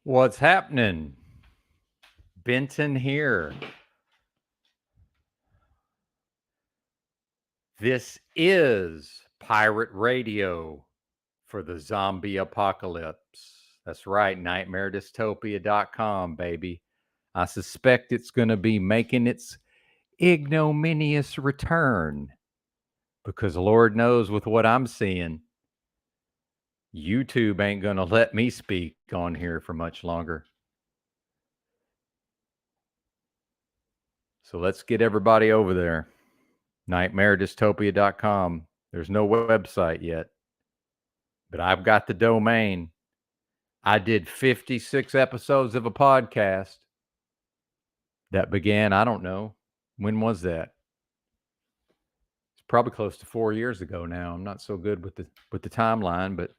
What's happening? Benton here. This is pirate radio for the zombie apocalypse. That's right, nightmaredystopia.com, baby. I suspect it's going to be making its ignominious return because Lord knows with what I'm seeing, YouTube ain't going to let me speak on here for much longer. So let's get everybody over there. Nightmaredystopia.com. There's no website yet, but I've got the domain. I did 56 episodes of a podcast that began, I don't know, when was that? It's probably close to 4 years ago now. I'm not so good with the timeline, but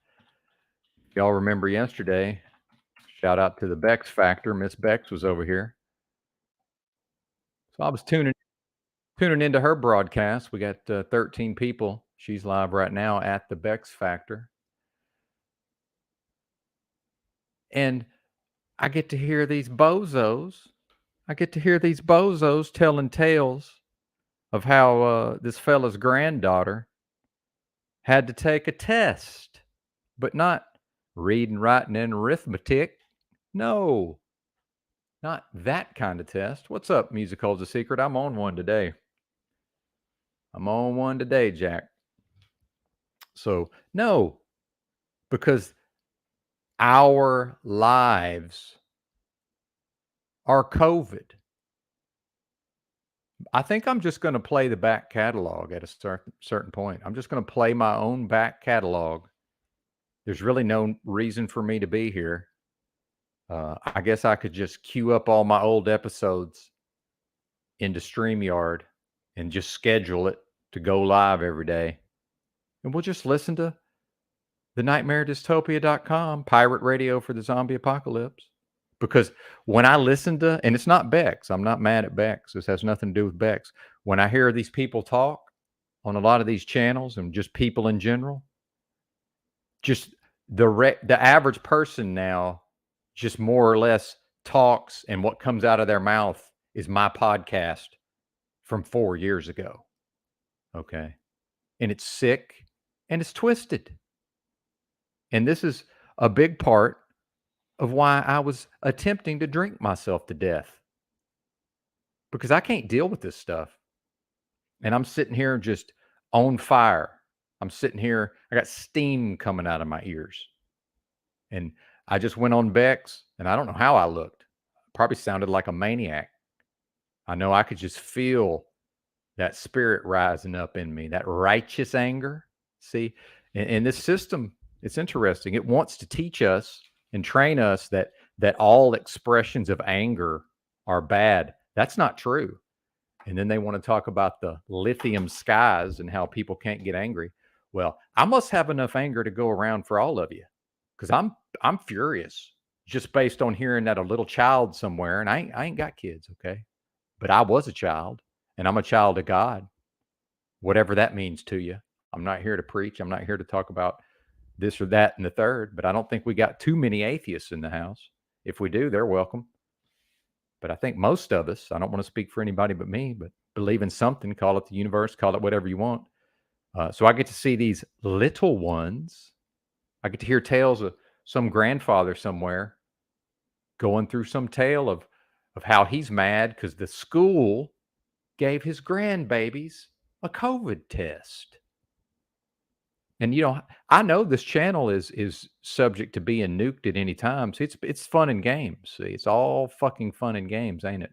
y'all remember yesterday, shout out to the Bex Factor. Miss Bex was over here. So I was tuning into her broadcast. We got 13 people. She's live right now at the Bex Factor. And I get to hear these bozos. Telling tales of how this fella's granddaughter had to take a test, but not reading, writing, and arithmetic. No, not that kind of test. What's up, Music Holds a Secret? I'm on one today. Jack. So, no, because our lives are COVID. I think I'm just going to play the back catalog at a certain point. I'm just going to play my own back catalog. There's really no reason for me to be here. I guess I could just queue up all my old episodes into StreamYard and just schedule it to go live every day. And we'll just listen to the nightmaredystopia.com pirate radio for the zombie apocalypse. Because when I listen to, and it's not Bex, I'm not mad at Bex. This has nothing to do with Bex. When I hear these people talk on a lot of these channels and just people in general, just the average person now just more or less talks, and what comes out of their mouth is my podcast from 4 years ago. Okay. And it's sick and it's twisted. And this is a big part of why I was attempting to drink myself to death, because I can't deal with this stuff. And I'm sitting here just on fire. I'm sitting here, I got steam coming out of my ears. And I just went on Bex, and I don't know how I looked. Probably sounded like a maniac. I know I could just feel that spirit rising up in me, that righteous anger. See, in this system, it's interesting. It wants to teach us and train us that all expressions of anger are bad. That's not true. And then they want to talk about the lithium skies and how people can't get angry. Well, I must have enough anger to go around for all of you, because I'm furious just based on hearing that a little child somewhere, and I ain't got kids, okay, but I was a child, and I'm a child of God, whatever that means to you. I'm not here to preach. I'm not here to talk about this or that and the third, but I don't think we got too many atheists in the house. If we do, they're welcome. But I think most of us, I don't want to speak for anybody but me, but believe in something, call it the universe, call it whatever you want. So I get to see these little ones. I get to hear tales of some grandfather somewhere going through some tale of how he's mad because the school gave his grandbabies a COVID test. And I know this channel is subject to being nuked at any time. So it's fun and games. See, it's all fucking fun and games, ain't it?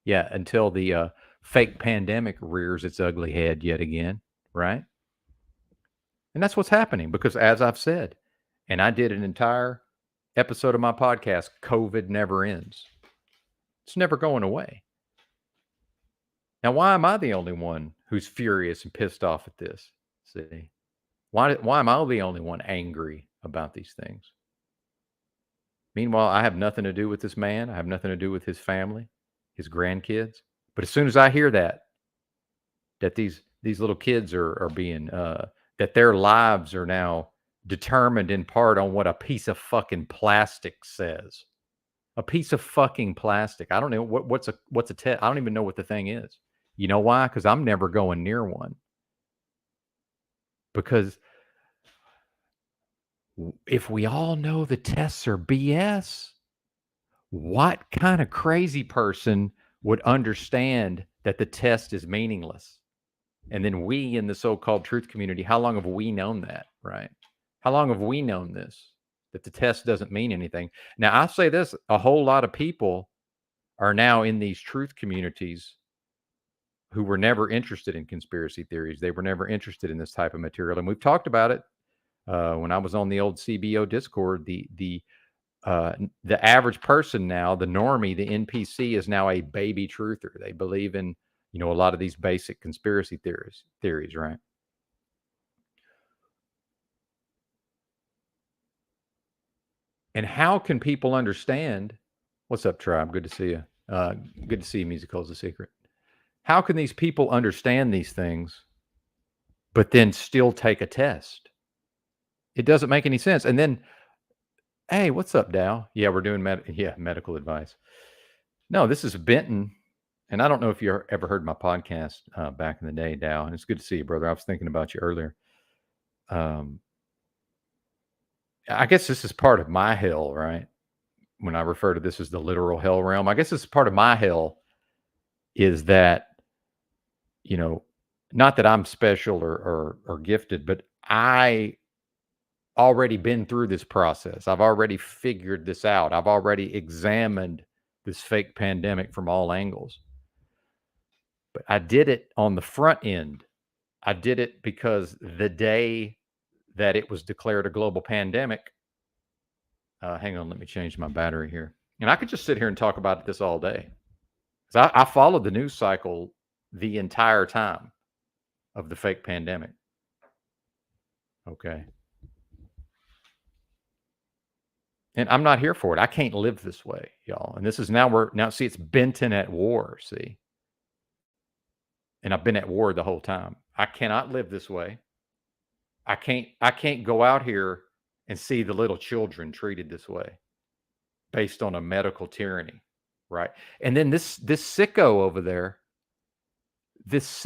Yeah, until the fake pandemic rears its ugly head yet again, right? And that's what's happening because, as I've said, and I did an entire episode of my podcast, COVID never ends. It's never going away. Now, why am I the only one who's furious and pissed off at this? See, why am I the only one angry about these things? Meanwhile, I have nothing to do with this man. I have nothing to do with his family, his grandkids. But as soon as I hear that these little kids are being that their lives are now determined in part on what a piece of fucking plastic says. A piece of fucking plastic. I don't know what's a test. I don't even know what the thing is. You know why? Because I'm never going near one. Because if we all know the tests are BS, what kind of crazy person would understand that the test is meaningless? And then we in the so-called truth community, how long have we known that, right? How long have we known this, that the test doesn't mean anything? Now, I'll say this, a whole lot of people are now in these truth communities who were never interested in conspiracy theories. They were never interested in this type of material. And we've talked about it when I was on the old CBO Discord. The average person now, the normie, the NPC, is now a baby truther. They believe in, a lot of these basic conspiracy theories, right? And how can people understand? What's up, Tribe? Good to see you. Good to see you. Musical's a secret. How can these people understand these things, but then still take a test? It doesn't make any sense. And then, hey, what's up, Dow? Yeah, we're doing medical advice. No, this is Benton. And I don't know if you ever heard my podcast back in the day, Dow. And it's good to see you, brother. I was thinking about you earlier. I guess this is part of my hell, right? When I refer to this as the literal hell realm, I guess this is part of my hell is that, not that I'm special or gifted, but I already been through this process. I've already figured this out. I've already examined this fake pandemic from all angles. But I did it on the front end. I did it because the day that it was declared a global pandemic, hang on, let me change my battery here. And I could just sit here and talk about this all day. Because I followed the news cycle the entire time of the fake pandemic. Okay. And I'm not here for it. I can't live this way, y'all. And this is now see, it's Benton at war, see? And I've been at war the whole time. I cannot live this way. I can't go out here and see the little children treated this way based on a medical tyranny, right? And then this sicko over there, this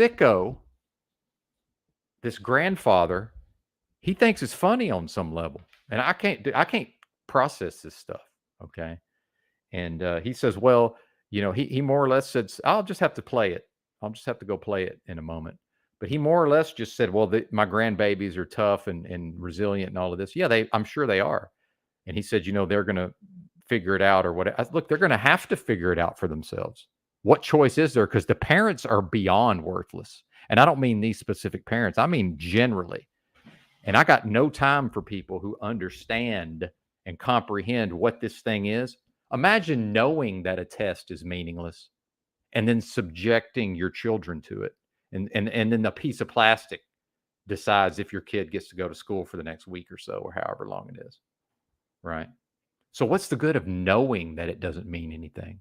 grandfather, he thinks it's funny on some level. And I can't process this stuff, okay? And he says, well, he more or less said, I'll just have to play it. I'll just have to go play it in a moment. But he more or less just said, well, my grandbabies are tough and resilient and all of this. Yeah, I'm sure they are. And he said, they're going to figure it out or whatever. Look, they're going to have to figure it out for themselves. What choice is there? Because the parents are beyond worthless. And I don't mean these specific parents. I mean generally. And I got no time for people who understand and comprehend what this thing is. Imagine knowing that a test is meaningless and then subjecting your children to it. And then the piece of plastic decides if your kid gets to go to school for the next week or so or however long it is. Right? So what's the good of knowing that it doesn't mean anything?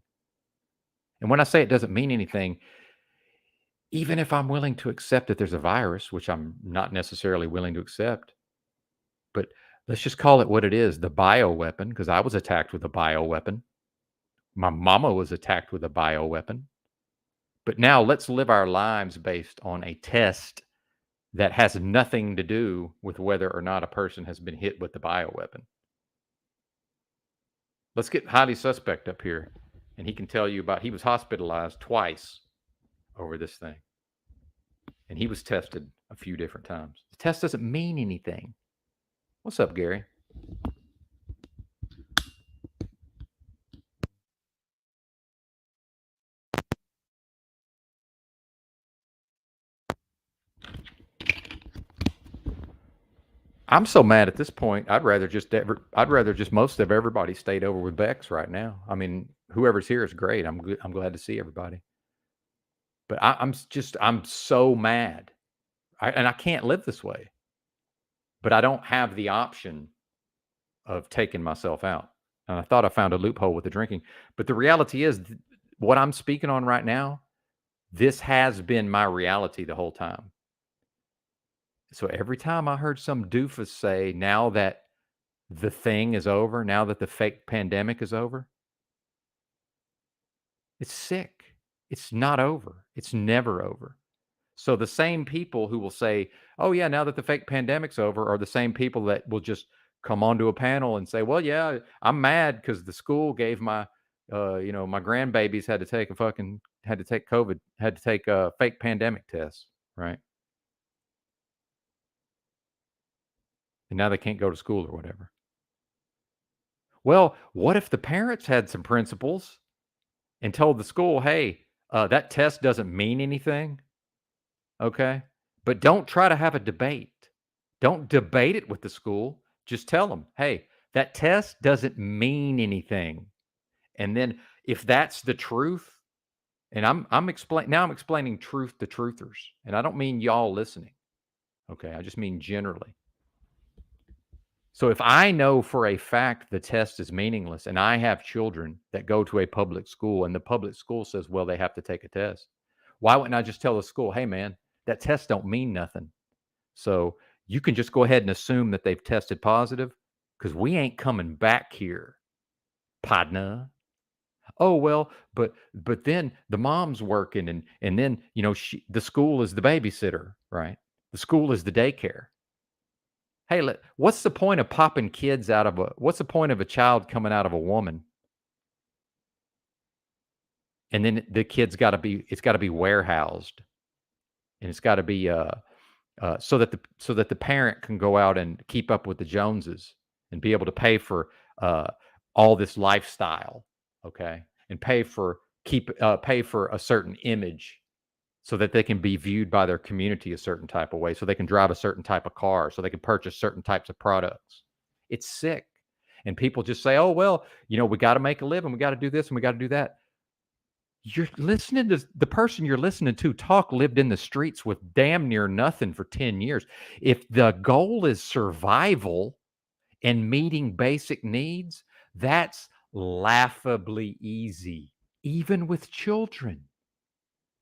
And when I say it doesn't mean anything, even if I'm willing to accept that there's a virus, which I'm not necessarily willing to accept, but let's just call it what it is, the bioweapon, because I was attacked with a bioweapon. My mama was attacked with a bioweapon. But now let's live our lives based on a test that has nothing to do with whether or not a person has been hit with the bioweapon. Let's get highly suspect up here, and he can tell you he was hospitalized twice over this thing. And he was tested a few different times. The test doesn't mean anything. What's up, Gary? I'm so mad at this point. I'd rather just most of everybody stayed over with Bex right now. I mean, whoever's here is great. I'm glad to see everybody. But I'm so mad. I can't live this way. But I don't have the option of taking myself out. And I thought I found a loophole with the drinking. But the reality is what I'm speaking on right now, this has been my reality the whole time. So every time I heard some doofus say, now that the thing is over, now that the fake pandemic is over, it's sick. It's not over. It's never over. So the same people who will say, "Oh yeah, now that the fake pandemic's over," are the same people that will just come onto a panel and say, "Well, yeah, I'm mad because the school gave my, my grandbabies had to take COVID, had to take a fake pandemic test, right? And now they can't go to school or whatever." Well, what if the parents had some principles and told the school, "Hey, that test doesn't mean anything, okay? But don't try to have a debate. Don't debate it with the school. Just tell them, hey, that test doesn't mean anything." And then if that's the truth, and I'm explaining truth to truthers, and I don't mean y'all listening. Okay, I just mean generally. So if I know for a fact the test is meaningless and I have children that go to a public school and the public school says, well, they have to take a test, why wouldn't I just tell the school, hey man, that test don't mean nothing. So you can just go ahead and assume that they've tested positive because we ain't coming back here, partner. Oh well, but then the mom's working and then the school is the babysitter, right? The school is the daycare. Hey, what's the point of popping kids out of a? What's the point of a child coming out of a woman and then the kid's got to be it's got to be warehoused and it's got to be so that the parent can go out and keep up with the Joneses and be able to pay for uh, all this lifestyle, okay, and pay for a certain image so that they can be viewed by their community a certain type of way, so they can drive a certain type of car, so they can purchase certain types of products. It's sick, and people just say, "Oh well, we got to make a living, we got to do this, and we got to do that." You're listening to the person you're listening to talk lived in the streets with damn near nothing for 10 years. If the goal is survival and meeting basic needs, that's laughably easy, even with children.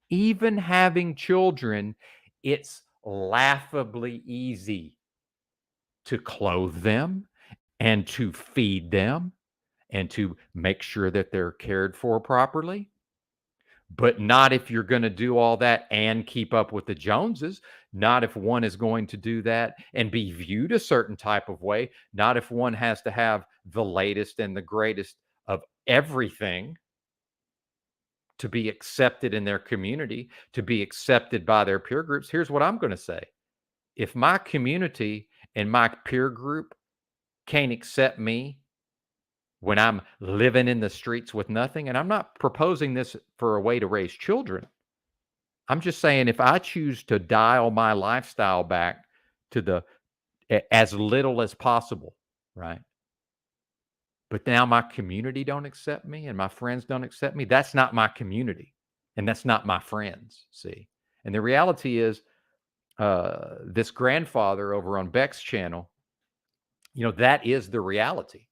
Even having children, it's laughably easy to clothe them and to feed them and to make sure that they're cared for properly. But not if you're gonna do all that and keep up with the Joneses, not if one is going to do that and be viewed a certain type of way, not if one has to have the latest and the greatest of everything to be accepted in their community, to be accepted by their peer groups. Here's what I'm gonna say. If my community and my peer group can't accept me when I'm living in the streets with nothing, and I'm not proposing this for a way to raise children. I'm just saying if I choose to dial my lifestyle back to as little as possible, right? But now my community don't accept me and my friends don't accept me. That's not my community and that's not my friends, see? And the reality is this grandfather over on Beck's channel, that is the reality.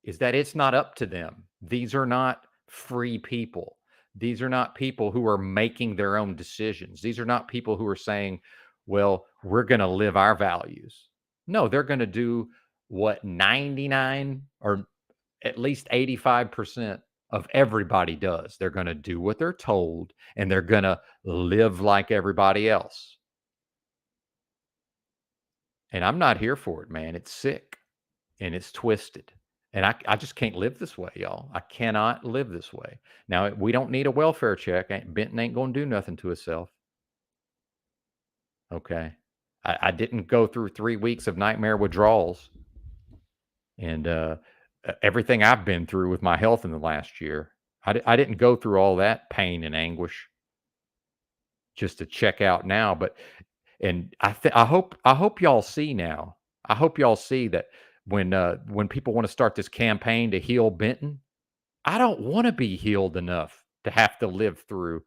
Is that it's not up to them. These are not free people. These are not people who are making their own decisions. These are not people who are saying, well, we're going to live our values. No, they're going to do what 99 or at least 85% of everybody does. They're going to do what they're told and they're going to live like everybody else. And I'm not here for it, man. It's sick and it's twisted. And I just can't live this way, y'all. I cannot live this way. Now, we don't need a welfare check. Benton ain't going to do nothing to himself. Okay. I didn't go through 3 weeks of nightmare withdrawals and everything I've been through with my health in the last year. I didn't go through all that pain and anguish just to check out now. And I hope y'all see now. I hope y'all see that when people want to start this campaign to heal Benton, I don't want to be healed enough to have to live through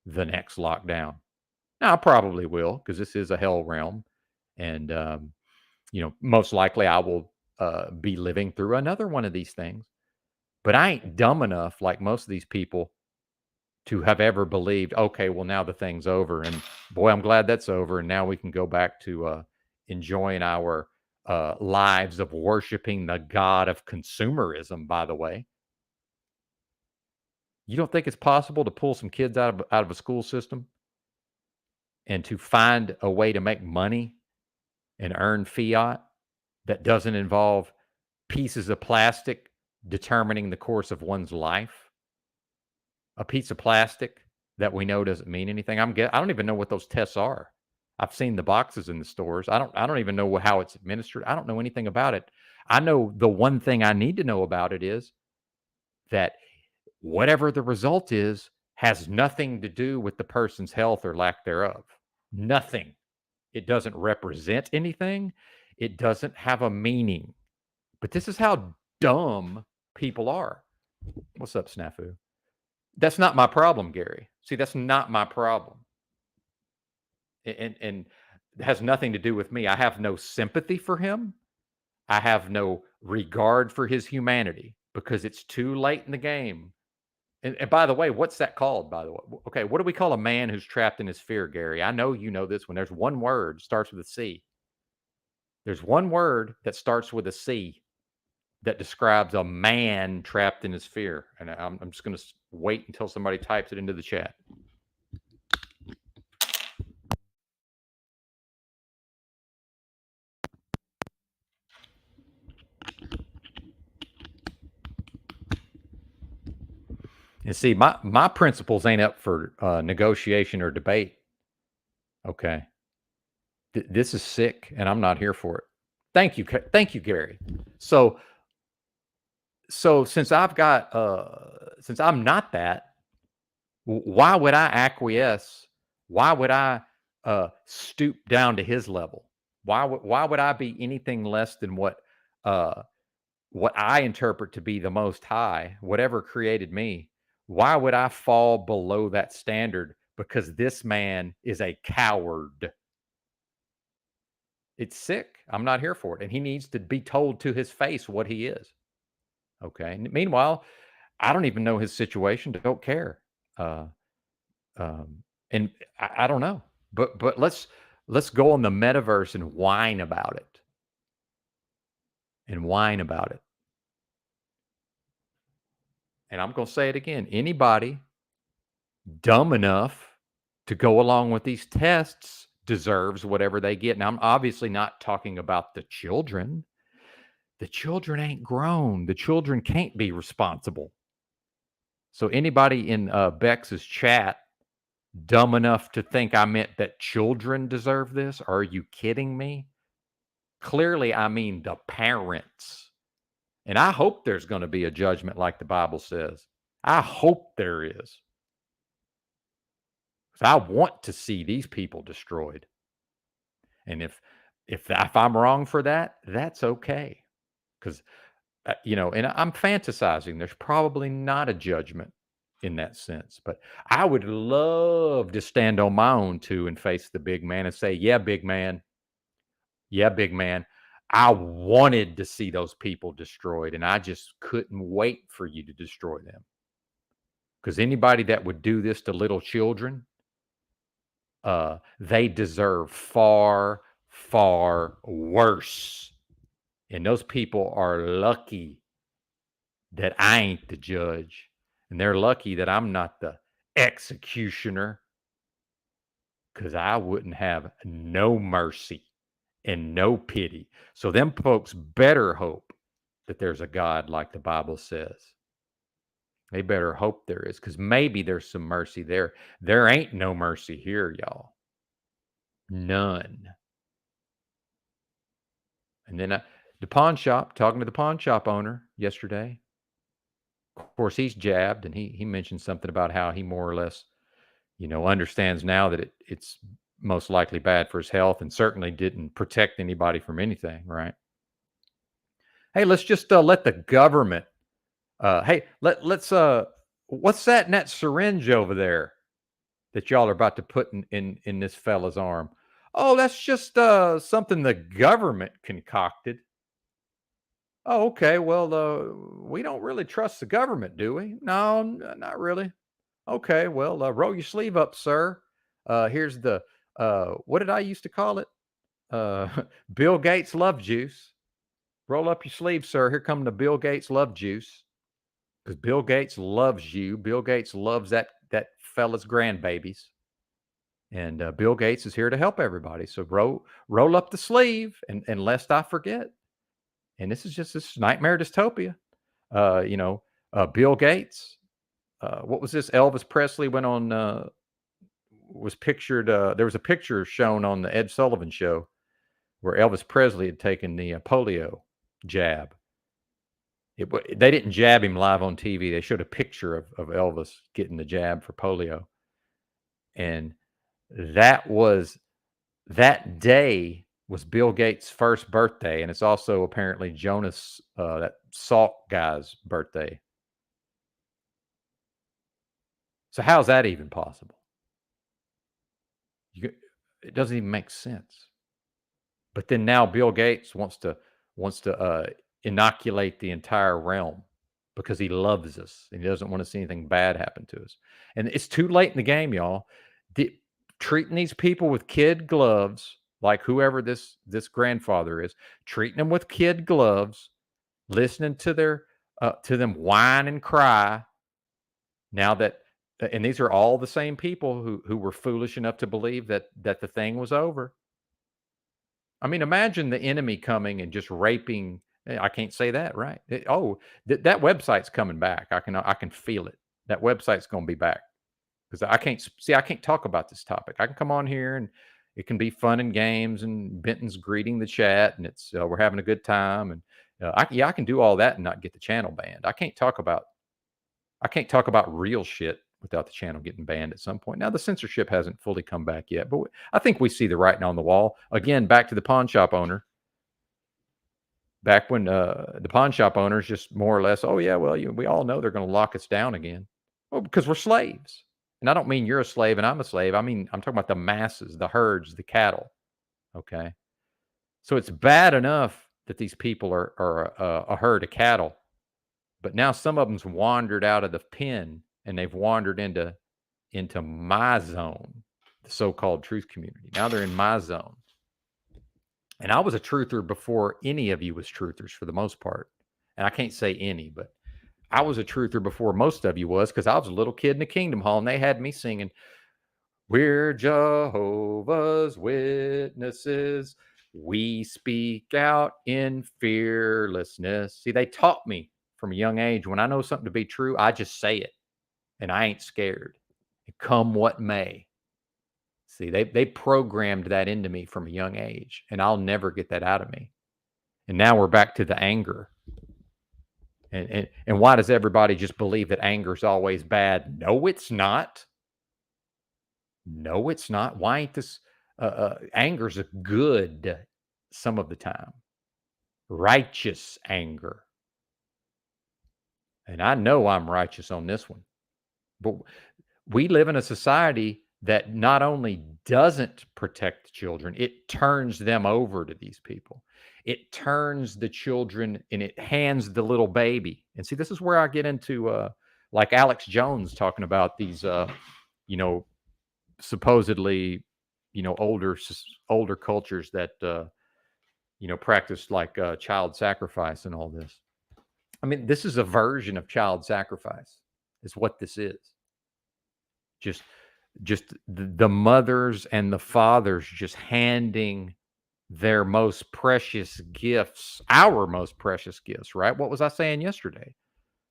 the next lockdown. Now, I probably will because this is a hell realm, and most likely I will be living through another one of these things. But I ain't dumb enough, like most of these people, to have ever believed, okay, well, now the thing's over. And boy, I'm glad that's over. And now we can go back to enjoying our lives of worshiping the God of consumerism, by the way. You don't think it's possible to pull some kids out of a school system and to find a way to make money and earn fiat that doesn't involve pieces of plastic determining the course of one's life? A piece of plastic that we know doesn't mean anything. I don't even know what those tests are. I've seen the boxes in the stores. I don't even know how it's administered. I don't know anything about it. I know the one thing I need to know about it is that whatever the result is has nothing to do with the person's health or lack thereof. Nothing. It doesn't represent anything. It doesn't have a meaning. But this is how dumb people are. What's up, Snafu? That's not my problem, Gary. See, that's not my problem. And it has nothing to do with me. I have no sympathy for him. I have no regard for his humanity because it's too late in the game. And by the way, what's that called, by the way? Okay, what do we call a man who's trapped in his fear, Gary? I know you know this one. There's one word, starts with a C. There's one word that starts with a C that describes a man trapped in his fear. And I'm just going to wait until somebody types it into the chat. And see, my principles ain't up for negotiation or debate. Okay. This is sick, and I'm not here for it. Thank you, Gary. So since I'm not that, why would I acquiesce? Why would I stoop down to his level? Why would I be anything less than what I interpret to be the Most High, whatever created me? Why would I fall below that standard because this man is a coward? It's sick. I'm not here for it. And he needs to be told to his face what he is. Okay. And meanwhile, I don't even know his situation. Don't care. And I don't know. But let's go on the metaverse and whine about it. And whine about it. And I'm going to say it again. Anybody dumb enough to go along with these tests deserves whatever they get. Now, I'm obviously not talking about the children. The children ain't grown. The children can't be responsible. So anybody in Bex's chat dumb enough to think I meant that children deserve this? Are you kidding me? Clearly, I mean the parents. And I hope there's going to be a judgment like the Bible says. I hope there is. Because I want to see these people destroyed. And if I'm wrong for that, that's okay. Because, and I'm fantasizing. There's probably not a judgment in that sense. But I would love to stand on my own too and face the big man and say, yeah, big man. Yeah, big man. I wanted to see those people destroyed, and I just couldn't wait for you to destroy them. Because anybody that would do this to little children, they deserve far, far worse. And those people are lucky that I ain't the judge. And they're lucky that I'm not the executioner. Because I wouldn't have no mercy and no pity. So them folks better hope that there's a God like the Bible says. They better hope there is, because maybe there's some mercy there. There ain't no mercy here, y'all. None. And then the pawn shop, talking to the pawn shop owner yesterday. Of course, he's jabbed, and he mentioned something about how he more or less, understands now that it's most likely bad for his health and certainly didn't protect anybody from anything, right? Hey, let's just let the government. Hey, let's what's that in that syringe over there that y'all are about to put in this fella's arm? Oh, that's just something the government concocted. Oh, okay. Well, we don't really trust the government, do we? No, not really. Okay, well, roll your sleeve up, sir. Here's the what did I used to call it? Uh, Bill Gates love juice. Roll up your sleeve, sir. Here come the Bill Gates love juice. Because Bill Gates loves you. Bill Gates loves that fella's grandbabies, and Bill Gates is here to help everybody. So roll up the sleeve, and lest I forget. And this is just this nightmare dystopia. You know, Bill Gates. What was this? Elvis Presley went on. Was pictured. There was a picture shown on the Ed Sullivan Show where Elvis Presley had taken the polio jab. They didn't jab him live on TV. They showed a picture of Elvis getting the jab for polio, and that was that day was Bill Gates' first birthday, and it's also apparently Jonas, that Salk guy's birthday. So how's that even possible? It doesn't even make sense. But then now Bill Gates wants to inoculate the entire realm because he loves us and he doesn't want to see anything bad happen to us. And it's too late in the game, y'all. Treating these people with kid gloves, like whoever this grandfather is, treating them with kid gloves, listening to their to them whine and cry. Now that and these are all the same people who were foolish enough to believe that the thing was over. I mean, imagine the enemy coming and just raping. I can't say that, right? That website's coming back. I can feel it. That website's going to be back because I can't talk about this topic. I can come on here and it can be fun and games and Benton's greeting the chat and it's we're having a good time and I can do all that and not get the channel banned. I can't talk about real shit without the channel getting banned at some point. Now, the censorship hasn't fully come back yet, but I think we see the writing on the wall. Again, back to the pawn shop owner. Back when the pawn shop owners just more or less, oh, yeah, well, we all know they're going to lock us down again. Well, because we're slaves. And I don't mean you're a slave and I'm a slave. I mean, I'm talking about the masses, the herds, the cattle. Okay. So it's bad enough that these people are a herd of cattle. But now some of them's wandered out of the pen and they've wandered into my zone, the so-called truth community. Now they're in my zone. And I was a truther before any of you was truthers for the most part. And I can't say any, but I was a truther before most of you was because I was a little kid in the Kingdom Hall and they had me singing, "We're Jehovah's Witnesses. We speak out in fearlessness." See, they taught me from a young age when I know something to be true, I just say it and I ain't scared. Come what may. See, they programmed that into me from a young age, and I'll never get that out of me. And now we're back to the anger. And why does everybody just believe that anger is always bad? No, it's not. No, it's not. Why ain't this? Anger's a good some of the time. Righteous anger. And I know I'm righteous on this one. But we live in a society that not only doesn't protect children, it turns them over to these people. It turns the children and it hands the little baby. And see, this is where I get into like Alex Jones talking about these, you know, supposedly, older cultures that, practice like child sacrifice and all this. I mean, this is a version of child sacrifice, is what this is. Just the mothers and the fathers just handing their most precious gifts, our most precious gifts, right? What was I saying yesterday?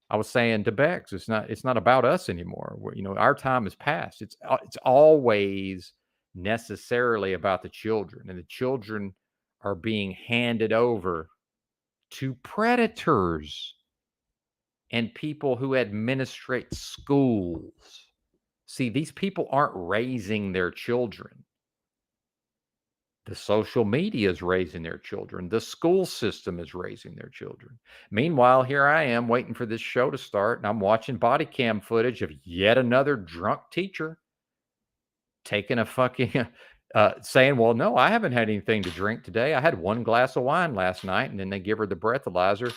I was saying to Bex, it's not about us anymore. Our time is past. It's always necessarily about the children, and the children are being handed over to predators and people who administrate schools. See, these people aren't raising their children. The social media is raising their children. The school system is raising their children. Meanwhile, here I am waiting for this show to start, and I'm watching body cam footage of yet another drunk teacher taking a fucking, saying, well, no, I haven't had anything to drink today. I had one glass of wine last night, and then they give her the breathalyzer.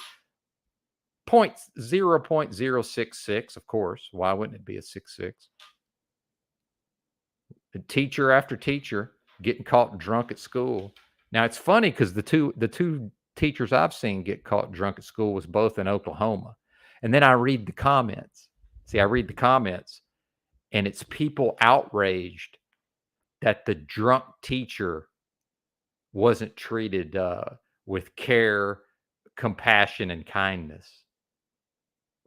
0.066, of course. Why wouldn't it be a 66? The teacher after teacher getting caught drunk at school. Now it's funny because the two teachers I've seen get caught drunk at school was both in Oklahoma. And then I read the comments. See, I read the comments, and it's people outraged that the drunk teacher wasn't treated with care, compassion, and kindness.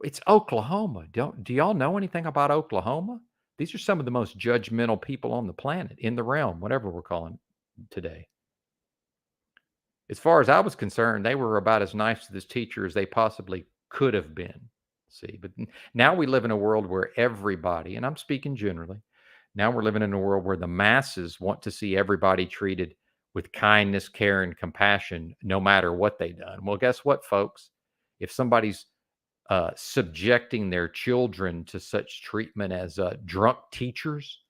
It's Oklahoma. Do y'all know anything about Oklahoma? These are some of the most judgmental people on the planet, in the realm, whatever we're calling today. As far as I was concerned, they were about as nice to this teacher as they possibly could have been. See, but now we live in a world where everybody, and I'm speaking generally, now we're living in a world where the masses want to see everybody treated with kindness, care, and compassion, no matter what they've done. Well, guess what, folks? If somebody's subjecting their children to such treatment as drunk teachers,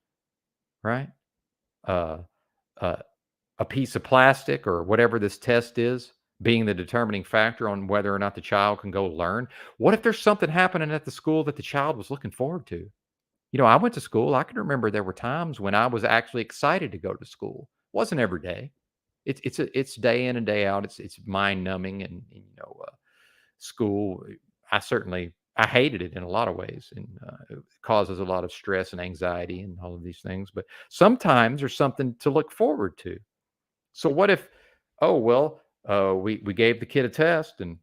right? Uh, uh, a piece of plastic or whatever this test is being the determining factor on whether or not the child can go learn. What if there's something happening at the school that the child was looking forward to? You know, I went to school. I can remember there were times when I was actually excited to go to school. Wasn't every day. It's day in and day out. It's mind numbing, and school. I hated it in a lot of ways, and it causes a lot of stress and anxiety and all of these things. But sometimes there's something to look forward to. So what if, oh well, we gave the kid a test, and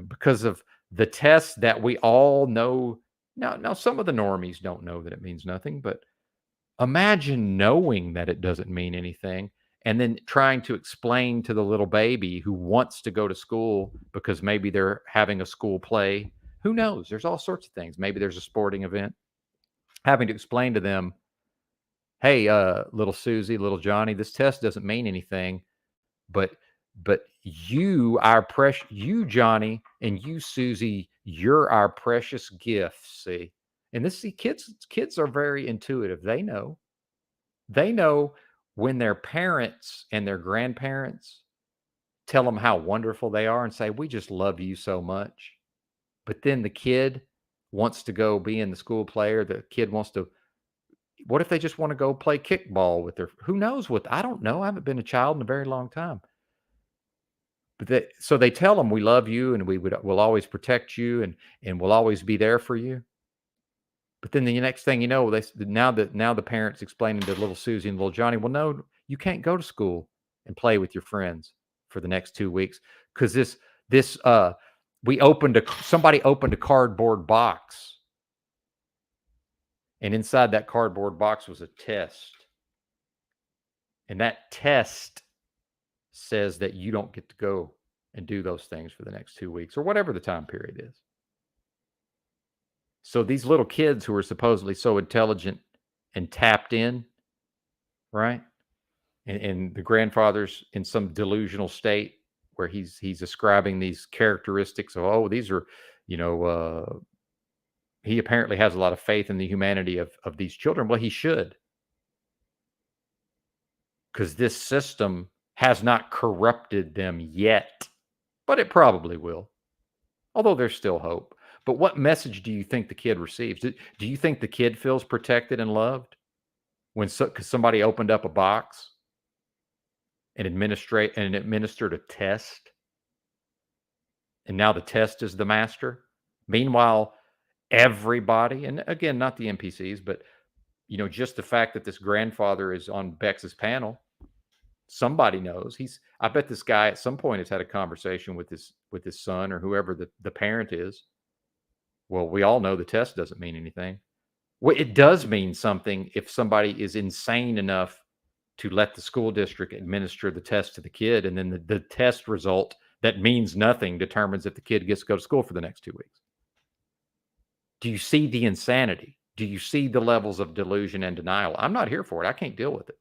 because of the test that we all know now some of the normies don't know that it means nothing, but imagine knowing that it doesn't mean anything and then trying to explain to the little baby who wants to go to school because maybe they're having a school play. Who knows? There's all sorts of things. Maybe there's a sporting event. Having to explain to them, hey, little Susie, little Johnny, this test doesn't mean anything, but you Johnny and you Susie, you're our precious gift. See, and kids are very intuitive. They know when their parents and their grandparents tell them how wonderful they are and say, we just love you so much. But then the kid wants to go be in the school play, or the kid wants to, what if they just want to go play kickball with their, who knows what, I don't know. I haven't been a child in a very long time. But so they tell them, we love you and we'll always protect you, and we'll always be there for you. But then the next thing you know, now the parents explaining to little Susie and little Johnny, well, no, you can't go to school and play with your friends for the next 2 weeks because somebody opened a cardboard box, and inside that cardboard box was a test, and that test says that you don't get to go and do those things for the next 2 weeks or whatever the time period is. So these little kids who are supposedly so intelligent and tapped in, right? And the grandfather's in some delusional state where he's ascribing these characteristics of, oh, these are, he apparently has a lot of faith in the humanity of these children. Well, he should, because this system has not corrupted them yet, but it probably will, although there's still hope. But what message do you think the kid receives? Do you think the kid feels protected and loved when somebody opened up a box and administered a test, and now the test is the master? Meanwhile, everybody, and again, not the NPCs, but just the fact that this grandfather is on Bex's panel, somebody knows. I bet this guy at some point has had a conversation with his son or whoever the parent is. Well, we all know the test doesn't mean anything. Well, it does mean something if somebody is insane enough to let the school district administer the test to the kid, and then the test result that means nothing determines if the kid gets to go to school for the next 2 weeks. Do you see the insanity? Do you see the levels of delusion and denial? I'm not here for it. I can't deal with it.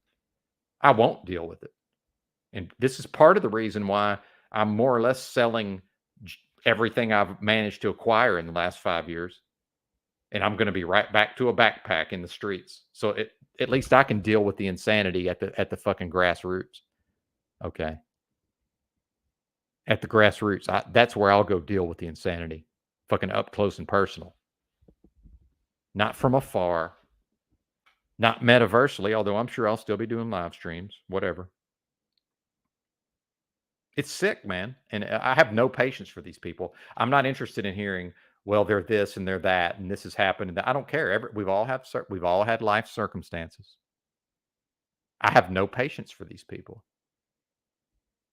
I won't deal with it. And this is part of the reason why I'm more or less selling everything I've managed to acquire in the last 5 years. And I'm going to be right back to a backpack in the streets. So at least I can deal with the insanity at the fucking grassroots. Okay. At the grassroots, that's where I'll go deal with the insanity. fucking up close and personal. Not from afar, not metaversally, although I'm sure I'll still be doing live streams, whatever. It's sick, man. And I have no patience for these people. I'm not interested in hearing, well, they're this and they're that, and this has happened. And I don't care. We've all had life circumstances. I have no patience for these people.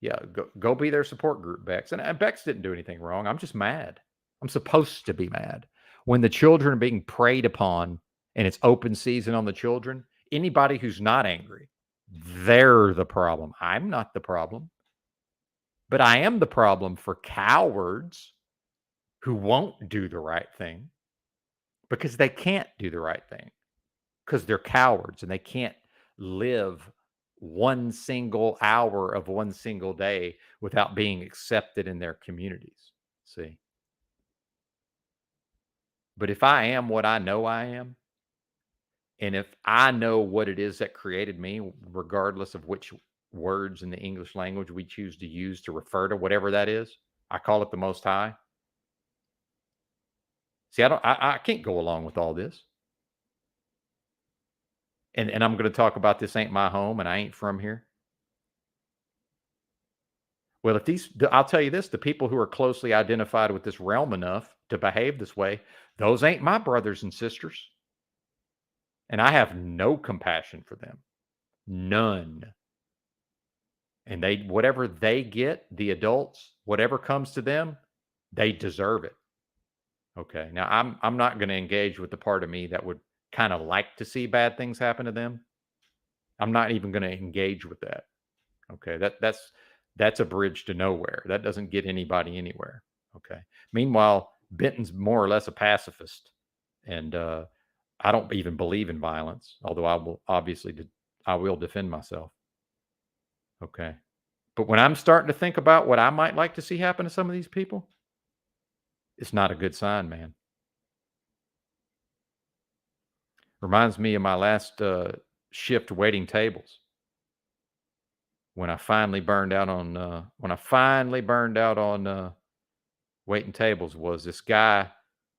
Yeah, go be their support group, Bex. And Bex didn't do anything wrong. I'm just mad. I'm supposed to be mad. When the children are being preyed upon and it's open season on the children, anybody who's not angry, they're the problem. I'm not the problem. But I am the problem for cowards who won't do the right thing because they can't do the right thing because they're cowards and they can't live one single hour of one single day without being accepted in their communities. See? But if I am what I know I am, and if I know what it is that created me, regardless of which words in the English language we choose to use to refer to whatever that is, I call it the Most High. See, I can't go along with all this. And I'm going to talk about this ain't my home and I ain't from here. Well, I'll tell you this, the people who are closely identified with this realm enough to behave this way, those ain't my brothers and sisters. And I have no compassion for them. None. And whatever they get, the adults, whatever comes to them, they deserve it. Okay. Now I'm not going to engage with the part of me that would kind of like to see bad things happen to them. I'm not even going to engage with that. Okay. That's a bridge to nowhere. That doesn't get anybody anywhere. Okay. Meanwhile, Benton's more or less a pacifist, and I don't even believe in violence, although I will defend myself. Okay. But when I'm starting to think about what I might like to see happen to some of these people, it's not a good sign, man. Reminds me of my last shift waiting tables. When I finally burned out on waiting tables, was this guy.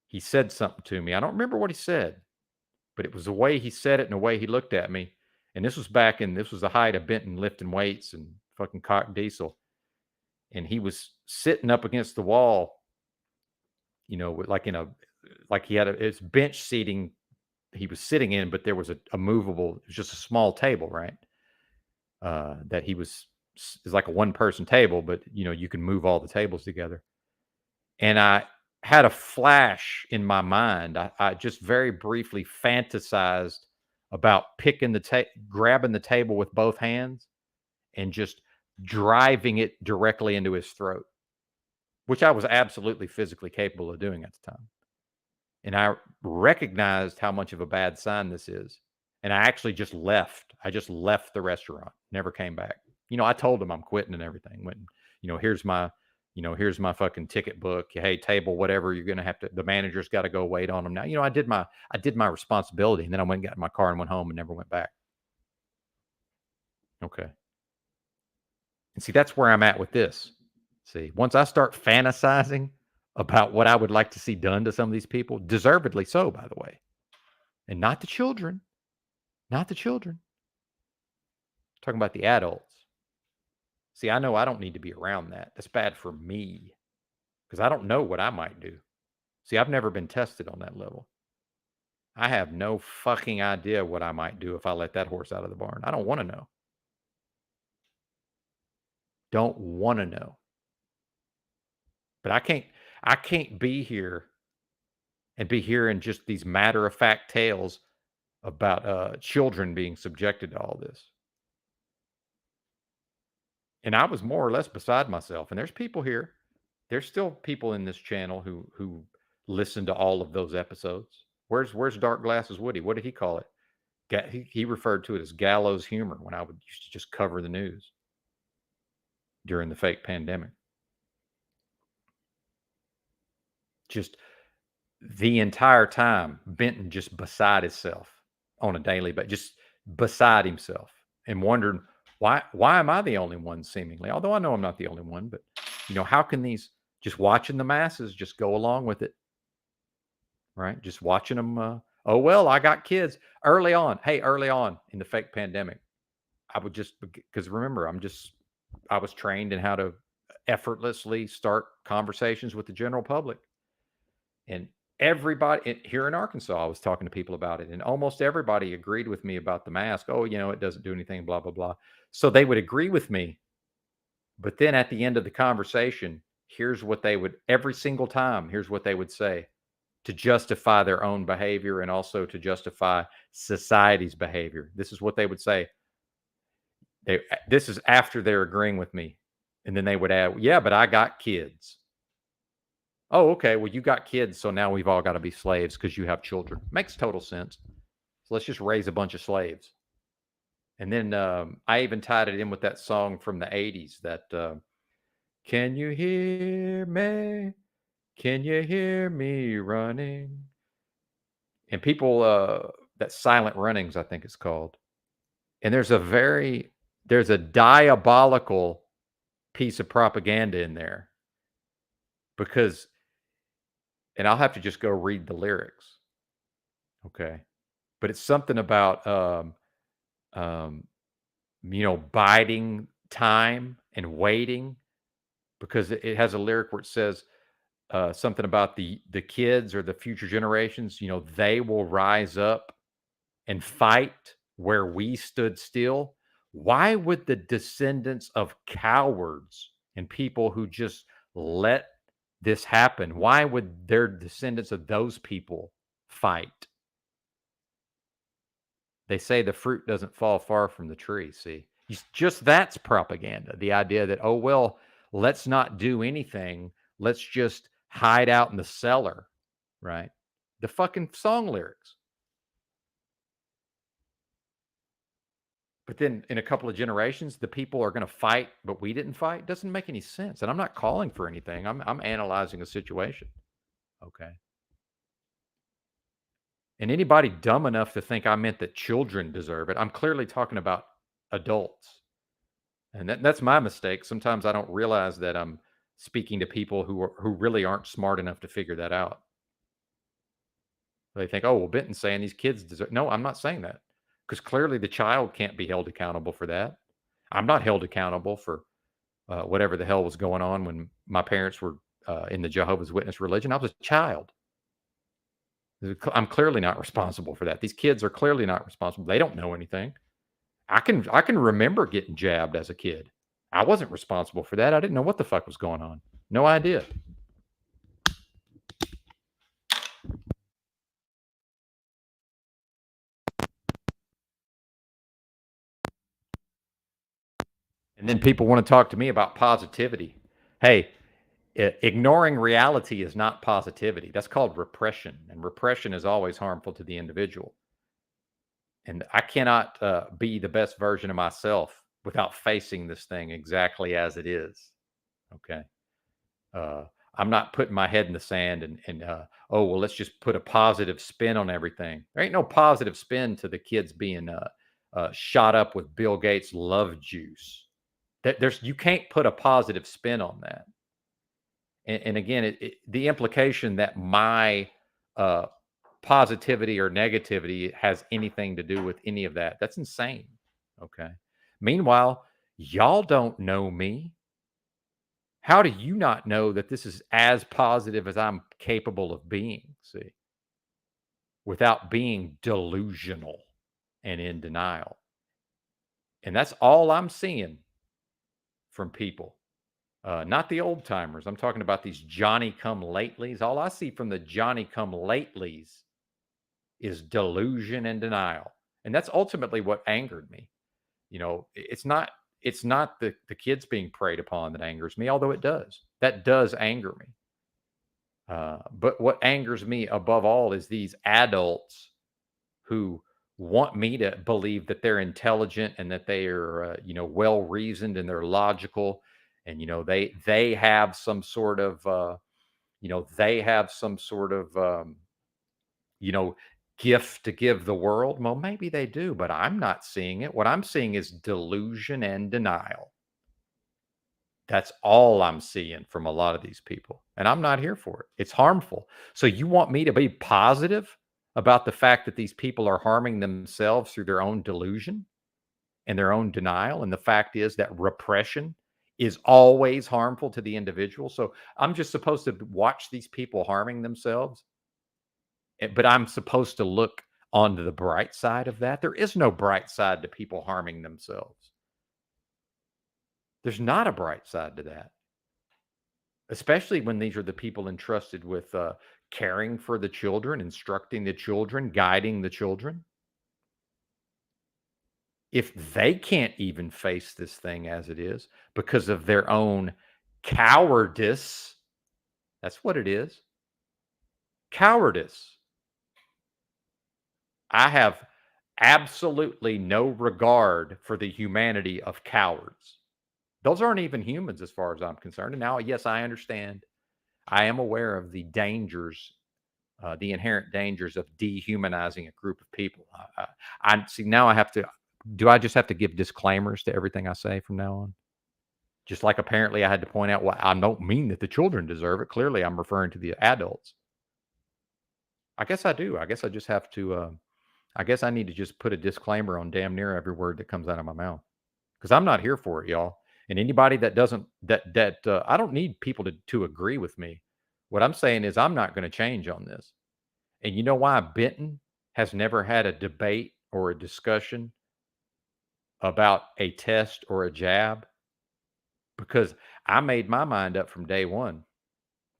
He said something to me. I don't remember what he said, but it was the way he said it and the way he looked at me. And this was the height of Benton lifting weights and fucking cock diesel. And he was sitting up against the wall, like he had it's bench seating he was sitting in, but there was a movable, it was just a small table, right? That it's like a one person table, but you can move all the tables together. And I had a flash in my mind. I just very briefly fantasized about grabbing the table with both hands and just driving it directly into his throat, which I was absolutely physically capable of doing at the time. And I recognized how much of a bad sign this is. And I actually just left. I just left the restaurant, never came back. I told him I'm quitting and everything. Went, here's my fucking ticket book. Hey, table, whatever, you're going to have to, the manager's got to go wait on them now. I did my responsibility, and then I went and got in my car and went home and never went back. Okay. And see, that's where I'm at with this. See, once I start fantasizing about what I would like to see done to some of these people, deservedly so, by the way, and not the children, talking about the adults. See, I know I don't need to be around that. That's bad for me because I don't know what I might do. See, I've never been tested on that level. I have no fucking idea what I might do if I let that horse out of the barn. I don't want to know. Don't want to know. But I can't be here and be hearing just these matter-of-fact tales about children being subjected to all this. And I was more or less beside myself. And there's people here. There's still people in this channel who listen to all of those episodes. Where's Dark Glasses Woody? What did he call it? He referred to it as gallows humor when I used to just cover the news during the fake pandemic. Just the entire time, Benton just beside himself on a daily basis, just beside himself, and wondering why am I the only one seemingly? Although I know I'm not the only one, but how can these just watching the masses just go along with it right? Just watching them. Oh well, I got kids early on. Hey, early on in the fake pandemic, I would just because remember, I was trained in how to effortlessly start conversations with the general public. And everybody here in Arkansas, I was talking to people about it, and almost everybody agreed with me about the mask. Oh, it doesn't do anything, blah, blah, blah. So they would agree with me. But then at the end of the conversation, here's what they would, every single time, here's what they would say to justify their own behavior and also to justify society's behavior. This is what they would say. This is after they're agreeing with me. And then they would add, yeah, but I got kids. Oh, okay. Well, you got kids, so now we've all got to be slaves because you have children. Makes total sense. So let's just raise a bunch of slaves. And then I even tied it in with that song from the 80s that can you hear me? Can you hear me running? And people, that Silent Runnings, I think it's called. And there's a diabolical piece of propaganda in there because, and I'll have to just go read the lyrics. Okay. But it's something about, um, biding time and waiting because it has a lyric where it says something about the kids or the future generations. They will rise up and fight where we stood still. Why would the descendants of cowards and people who just let this happen? Why would their descendants of those people fight? They say the fruit doesn't fall far from the tree. See, just that's propaganda. The idea that, oh, well, let's not do anything. Let's just hide out in the cellar, right? The fucking song lyrics. But then in a couple of generations, the people are going to fight, but we didn't fight. Doesn't make any sense. And I'm not calling for anything. I'm analyzing a situation. Okay. And anybody dumb enough to think I meant that children deserve it, I'm clearly talking about adults. And that's my mistake. Sometimes I don't realize that I'm speaking to people who really aren't smart enough to figure that out. They think, "Oh, well, Benton's saying these kids deserve." No, I'm not saying that because clearly the child can't be held accountable for that. I'm not held accountable for whatever the hell was going on when my parents were in the Jehovah's Witness religion. I was a child. I'm clearly not responsible for that. These kids are clearly not responsible. They don't know anything. I can remember getting jabbed as a kid. I wasn't responsible for that. I didn't know what the fuck was going on. No idea. And then people want to talk to me about positivity. Hey, ignoring reality is not positivity. That's called repression. And repression is always harmful to the individual. And I cannot be the best version of myself without facing this thing exactly as it is. Okay. Uh, I'm not putting my head in the sand and oh well, let's just put a positive spin on everything. There ain't no positive spin to the kids being shot up with Bill Gates' love juice. There's you can't put a positive spin on that. And again, the implication that my uh, positivity or negativity has anything to do with any of that, that's insane. Okay. Meanwhile, y'all don't know me. How do you not know that this is as positive as I'm capable of being? See, without being delusional and in denial. And that's all I'm seeing from people. Not the old timers. I'm talking about these Johnny come latelys. All I see from the Johnny come latelys is delusion and denial. And that's ultimately what angered me. It's not the kids being preyed upon that angers me, although it does. That does anger me. But what angers me above all is these adults who want me to believe that they're intelligent and that they are, well reasoned and they're logical, and they have some sort of, they have some sort of, you know, gift to give the world. Well, maybe they do, but I'm not seeing it. What I'm seeing is delusion and denial. That's all I'm seeing from a lot of these people, and I'm not here for it. It's harmful. So you want me to be positive about the fact that these people are harming themselves through their own delusion and their own denial, and the fact is that repression is always harmful to the individual. So I'm just supposed to watch these people harming themselves, but I'm supposed to look onto the bright side of that. There is no bright side to people harming themselves. There's not a bright side to that, especially when these are the people entrusted with caring for the children, instructing the children, guiding the children. If they can't even face this thing as it is because of their own cowardice, that's what it is. Cowardice. I have absolutely no regard for the humanity of cowards. Those aren't even humans as far as I'm concerned. And now, yes, I understand. I am aware of the dangers, the inherent dangers of dehumanizing a group of people. I see now I have to, do I just have to give disclaimers to everything I say from now on? Just like apparently I had to point out, well, I don't mean that the children deserve it. Clearly, I'm referring to the adults. I guess I do. I guess I just have to, I guess I need to just put a disclaimer on damn near every word that comes out of my mouth, because I'm not here for it, y'all. And anybody that doesn't, I don't need people to agree with me. What I'm saying is I'm not going to change on this. And you know why Benton has never had a debate or a discussion about a test or a jab? Because I made my mind up from day one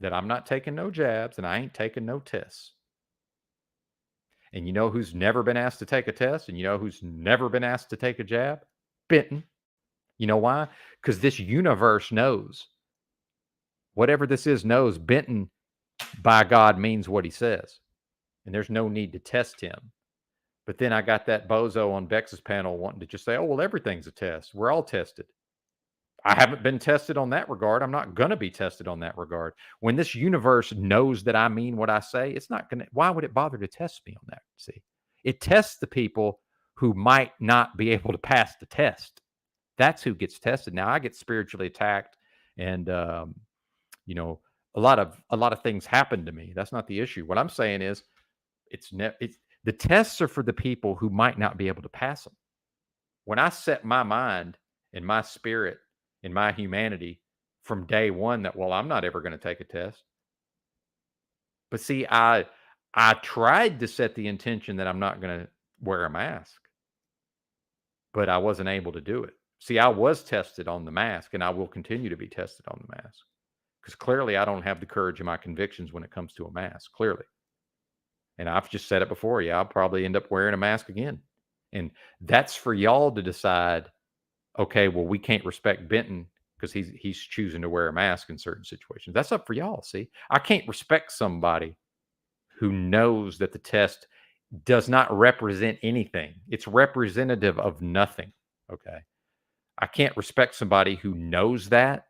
that I'm not taking no jabs and I ain't taking no tests. And you know who's never been asked to take a test? And you know who's never been asked to take a jab? Benton. You know why? Because this universe knows. Whatever this is knows Benton, by God, means what he says. And there's no need to test him. But then I got that bozo on Bex's panel wanting to just say, oh, well, everything's a test. We're all tested. I haven't been tested on that regard. I'm not going to be tested on that regard. When this universe knows that I mean what I say, it's not going to, why would it bother to test me on that? See, it tests the people who might not be able to pass the test. That's who gets tested. Now I get spiritually attacked, and you know, a lot of things happen to me. That's not the issue. What I'm saying is, it's the tests are for the people who might not be able to pass them. When I set my mind and my spirit and my humanity from day one that, well, I'm not ever going to take a test. But see, I tried to set the intention that I'm not going to wear a mask, but I wasn't able to do it. See, I was tested on the mask, and I will continue to be tested on the mask, because clearly I don't have the courage of my convictions when it comes to a mask, clearly. And I've just said it before. Yeah, I'll probably end up wearing a mask again. And that's for y'all to decide, okay, well, we can't respect Benton because he's choosing to wear a mask in certain situations. That's up for y'all. See, I can't respect somebody who knows that the test does not represent anything. It's representative of nothing. Okay. I can't respect somebody who knows that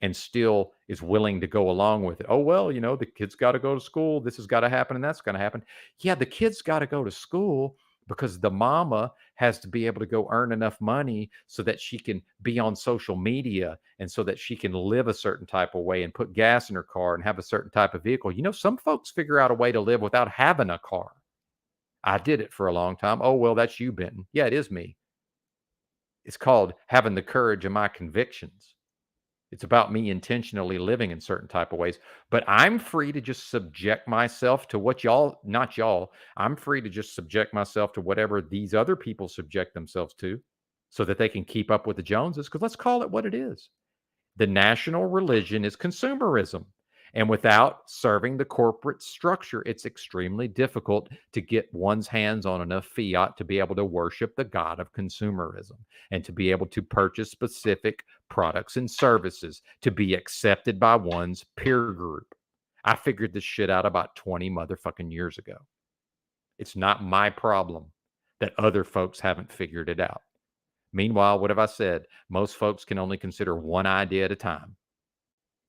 and still is willing to go along with it. Oh, well, you know, the kids got to go to school. This has got to happen and that's going to happen. Yeah, the kids got to go to school because the mama has to be able to go earn enough money so that she can be on social media and so that she can live a certain type of way and put gas in her car and have a certain type of vehicle. You know, some folks figure out a way to live without having a car. I did it for a long time. Oh, well, that's you, Benton. Yeah, it is me. It's called having the courage of my convictions. It's about me intentionally living in certain type of ways. But I'm free to just subject myself to what y'all, not y'all, I'm free to just subject myself to whatever these other people subject themselves to so that they can keep up with the Joneses. Because let's call it what it is. The national religion is consumerism. And without serving the corporate structure, it's extremely difficult to get one's hands on enough fiat to be able to worship the god of consumerism and to be able to purchase specific products and services to be accepted by one's peer group. I figured this shit out about 20 motherfucking years ago. It's not my problem that other folks haven't figured it out. Meanwhile, what have I said? Most folks can only consider one idea at a time.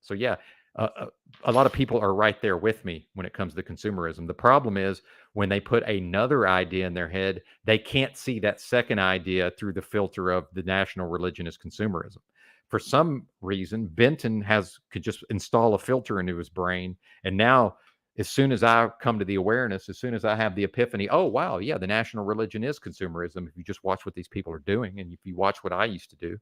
So yeah, a lot of people are right there with me when it comes to consumerism. The problem is when they put another idea in their head, they can't see that second idea through the filter of the national religion is consumerism. For some reason, Benton could just install a filter into his brain, and now as soon as I come to the awareness, as soon as I have the epiphany, oh wow, yeah, the national religion is consumerism. If you just watch what these people are doing, and if you watch what I used to do,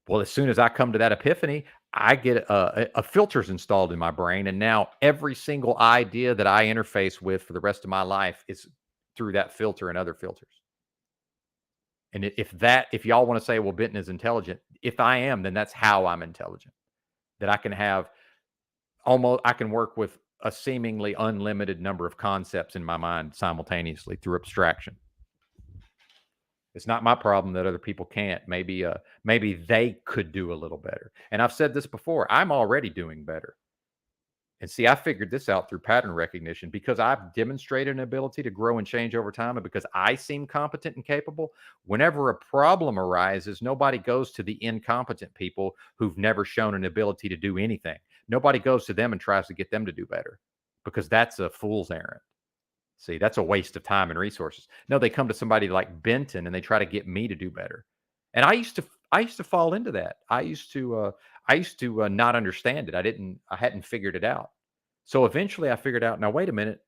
well, as soon as I come to that epiphany, I get a filters installed in my brain, and now every single idea that I interface with for the rest of my life is through that filter and other filters. And if y'all want to say, well, Benton is intelligent, if I am, then that's how I'm intelligent. That I can have I can work with a seemingly unlimited number of concepts in my mind simultaneously through abstraction. It's not my problem that other people can't. Maybe they could do a little better. And I've said this before, I'm already doing better. And see, I figured this out through pattern recognition because I've demonstrated an ability to grow and change over time. And because I seem competent and capable, whenever a problem arises, nobody goes to the incompetent people who've never shown an ability to do anything. Nobody goes to them and tries to get them to do better because that's a fool's errand. See, that's a waste of time and resources. No, they come to somebody like Benton and they try to get me to do better. And I used to fall into that. I used to not understand it. I hadn't figured it out. So eventually I figured out, now wait a minute.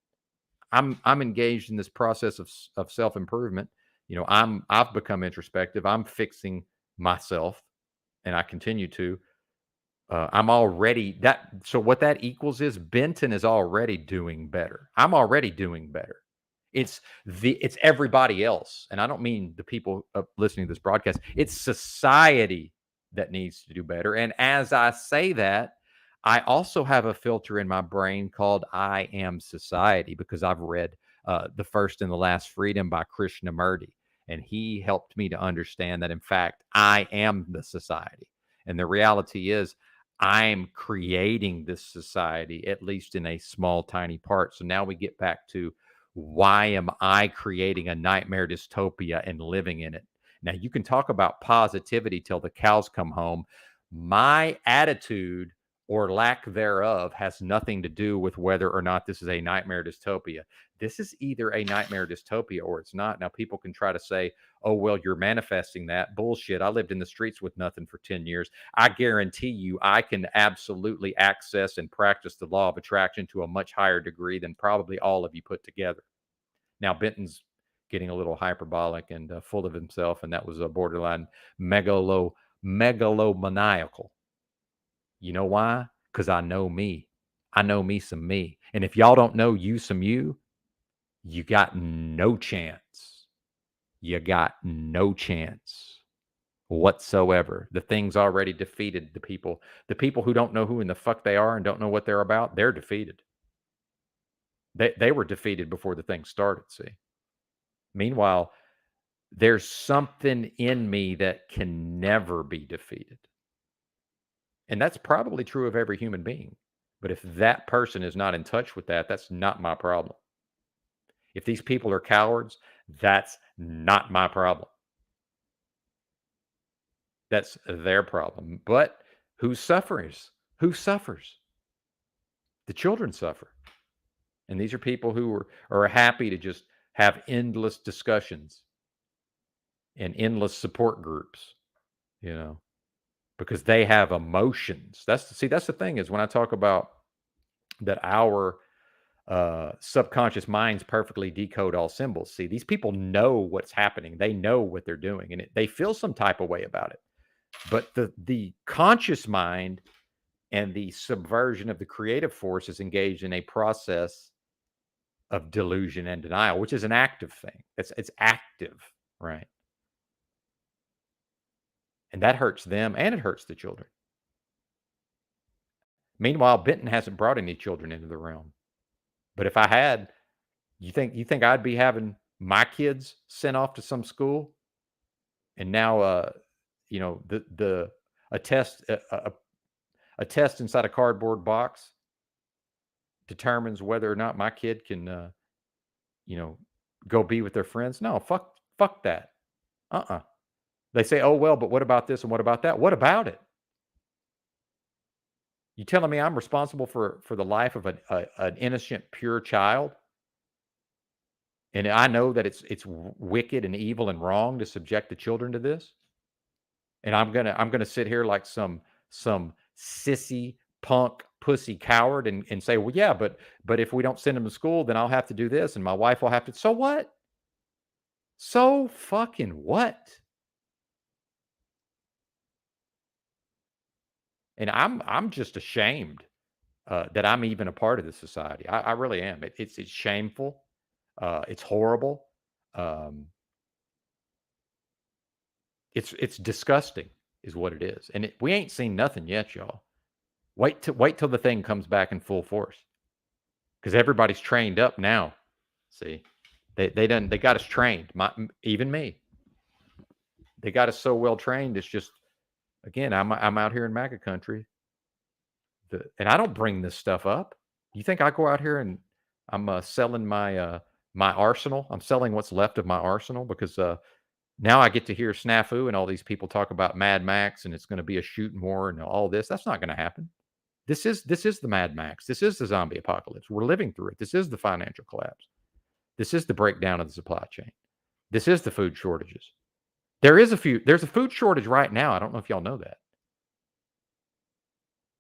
I'm engaged in this process of self-improvement. I've become introspective. I'm fixing myself and I continue to. I'm already that. So what that equals is Benton is already doing better. I'm already doing better. It's everybody else, and I don't mean the people listening to this broadcast. It's society that needs to do better. And as I say that, I also have a filter in my brain called "I am society" because I've read "The First and the Last Freedom" by Krishnamurti, and he helped me to understand that in fact I am the society. And the reality is I'm creating this society, at least in a small, tiny part. So now we get back to why am I creating a nightmare dystopia and living in it? Now, you can talk about positivity till the cows come home. My attitude or lack thereof has nothing to do with whether or not this is a nightmare dystopia. This is either a nightmare dystopia or it's not. Now, people can try to say, oh, well, you're manifesting that. Bullshit. I lived in the streets with nothing for 10 years. I guarantee you, I can absolutely access and practice the law of attraction to a much higher degree than probably all of you put together. Now, Benton's getting a little hyperbolic and full of himself, and that was a borderline megalomaniacal. You know why? Because I know me. I know me some me. And if y'all don't know you some you got no chance. You got no chance whatsoever. The thing's already defeated. The people who don't know who in the fuck they are and don't know what they're about, they're defeated. They were defeated before the thing started, see. Meanwhile, there's something in me that can never be defeated. And that's probably true of every human being. But if that person is not in touch with that, that's not my problem. If these people are cowards, that's not my problem. That's their problem. But who suffers? Who suffers? The children suffer. And these are people who are happy to just have endless discussions and endless support groups, you know, because they have emotions. That's the thing is when I talk about that our subconscious minds perfectly decode all symbols. See, these people know what's happening. They know what they're doing, and they feel some type of way about it. But the conscious mind and the subversion of the creative force is engaged in a process of delusion and denial, which is an active thing. It's active, right? And that hurts them and it hurts the children. Meanwhile, Benton hasn't brought any children into the realm. But if I had, you think I'd be having my kids sent off to some school and now the a test a test inside a cardboard box determines whether or not my kid can you know go be with their friends. No, fuck that. Uh-uh. They say, "Oh well, but what about this and what about that?" What about it? You telling me I'm responsible for the life of an innocent, pure child? And I know that it's wicked and evil and wrong to subject the children to this? And I'm gonna sit here like some sissy punk pussy coward and say, well, yeah, but if we don't send them to school, then I'll have to do this, and my wife will have to. So what? So fucking what? And I'm just ashamed that I'm even a part of this society. I really am. It's shameful. It's horrible. Um, it's disgusting, is what it is. And we ain't seen nothing yet, y'all. Wait till the thing comes back in full force, because everybody's trained up now. See, they got us trained. Even me, they got us so well trained. It's just, again, I'm out here in MAGA country, and I don't bring this stuff up. You think I go out here and I'm selling my arsenal? I'm selling what's left of my arsenal because now I get to hear snafu and all these people talk about Mad Max and it's going to be a shooting war and all this. That's not going to happen. This is the Mad Max. This is the zombie apocalypse. We're living through it. This is the financial collapse. This is the breakdown of the supply chain. This is the food shortages. There's a food shortage right now. I don't know if y'all know that.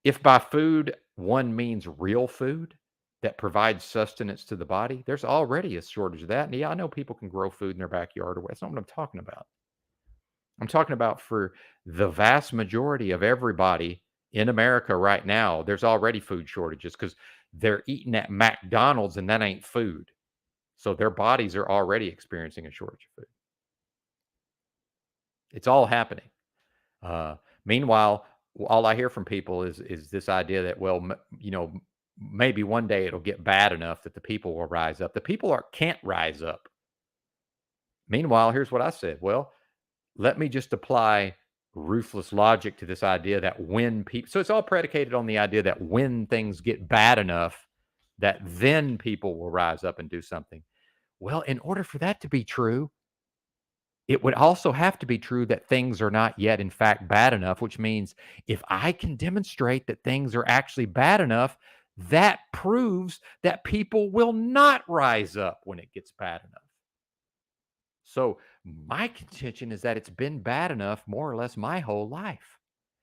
If by food one means real food that provides sustenance to the body, there's already a shortage of that. And yeah, I know people can grow food in their backyard. That's not what I'm talking about. I'm talking about for the vast majority of everybody in America right now, there's already food shortages because they're eating at McDonald's and that ain't food. So their bodies are already experiencing a shortage of food. It's all happening. Uh, Meanwhile, all I hear from people is this idea that, well, maybe one day it'll get bad enough that the people will rise up. The people can't rise up. Meanwhile, here's what I said. Well, let me just apply ruthless logic to this idea that when people, so it's all predicated on the idea that when things get bad enough, that then people will rise up and do something. Well, in order for that to be true, it would also have to be true that things are not yet, in fact, bad enough, which means if I can demonstrate that things are actually bad enough, that proves that people will not rise up when it gets bad enough. So, my contention is that it's been bad enough more or less my whole life,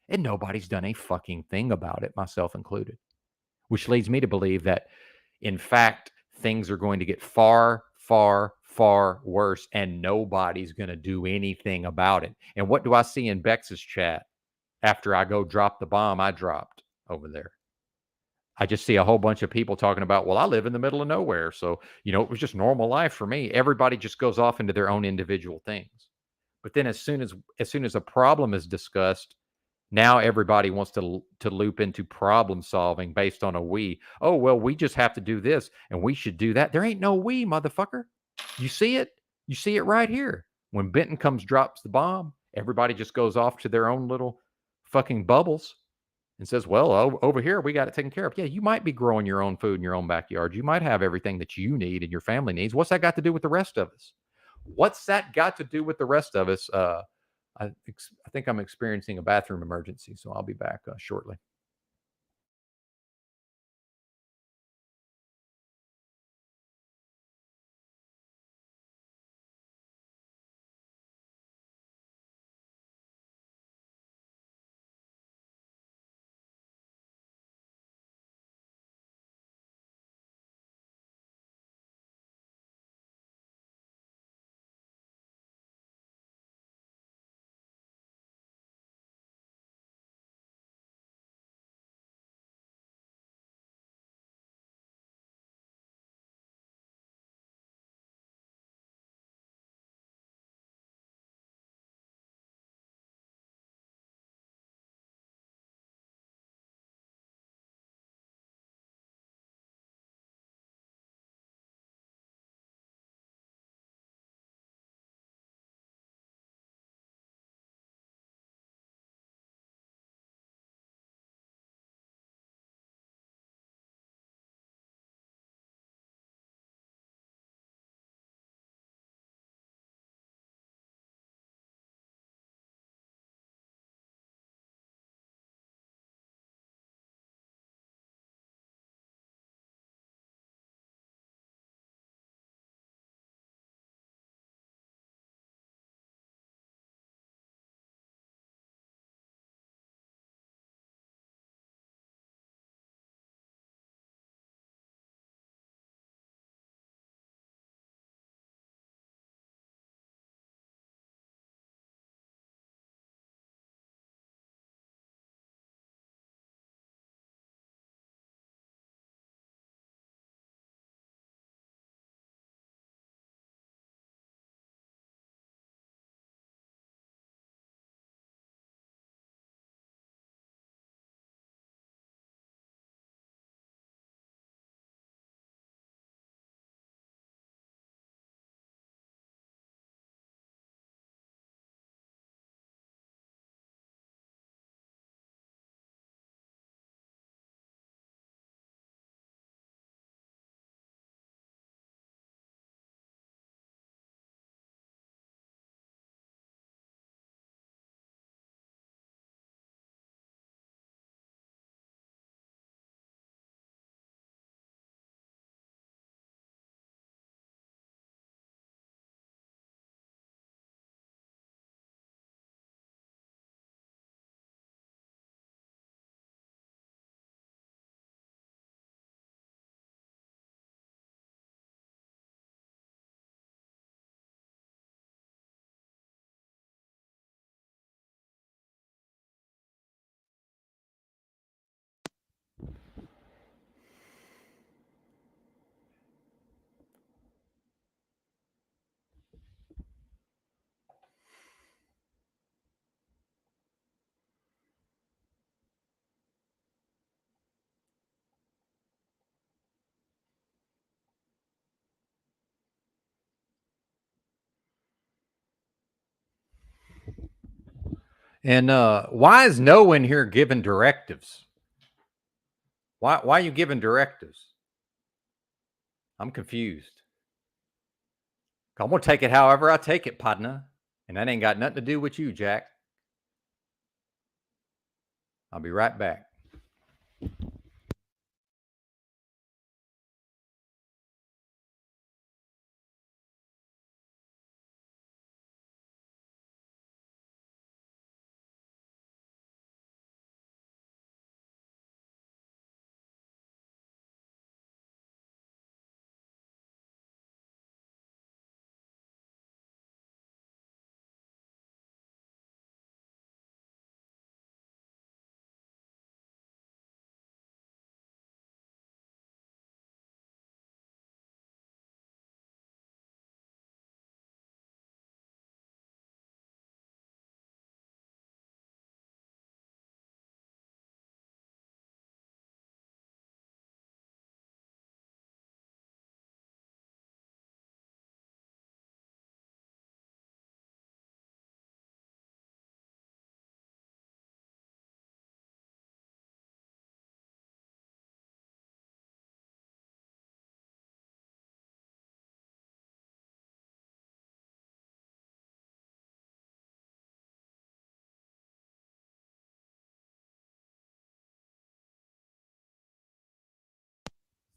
and nobody's done a fucking thing about it, myself included, which leads me to believe that, in fact, things are going to get far, far, far worse, and nobody's going to do anything about it. And what do I see in Bex's chat after I go drop the bomb I dropped over there? I just see a whole bunch of people talking about, well, I live in the middle of nowhere. So, it was just normal life for me. Everybody just goes off into their own individual things. But then as soon as a problem is discussed, now everybody wants to loop into problem solving based on a we. Oh, well, we just have to do this and we should do that. There ain't no we, motherfucker. You see it? You see it right here. When Benton drops the bomb, everybody just goes off to their own little fucking bubbles and says, well, over here, we got it taken care of. Yeah, you might be growing your own food in your own backyard. You might have everything that you need and your family needs. What's that got to do with the rest of us? What's that got to do with the rest of us? I think I'm experiencing a bathroom emergency, so I'll be back shortly. And why is no in here giving directives? Why are you giving directives? I'm confused. I'm gonna take it however I take it, partner. And that ain't got nothing to do with you, Jack. I'll be right back.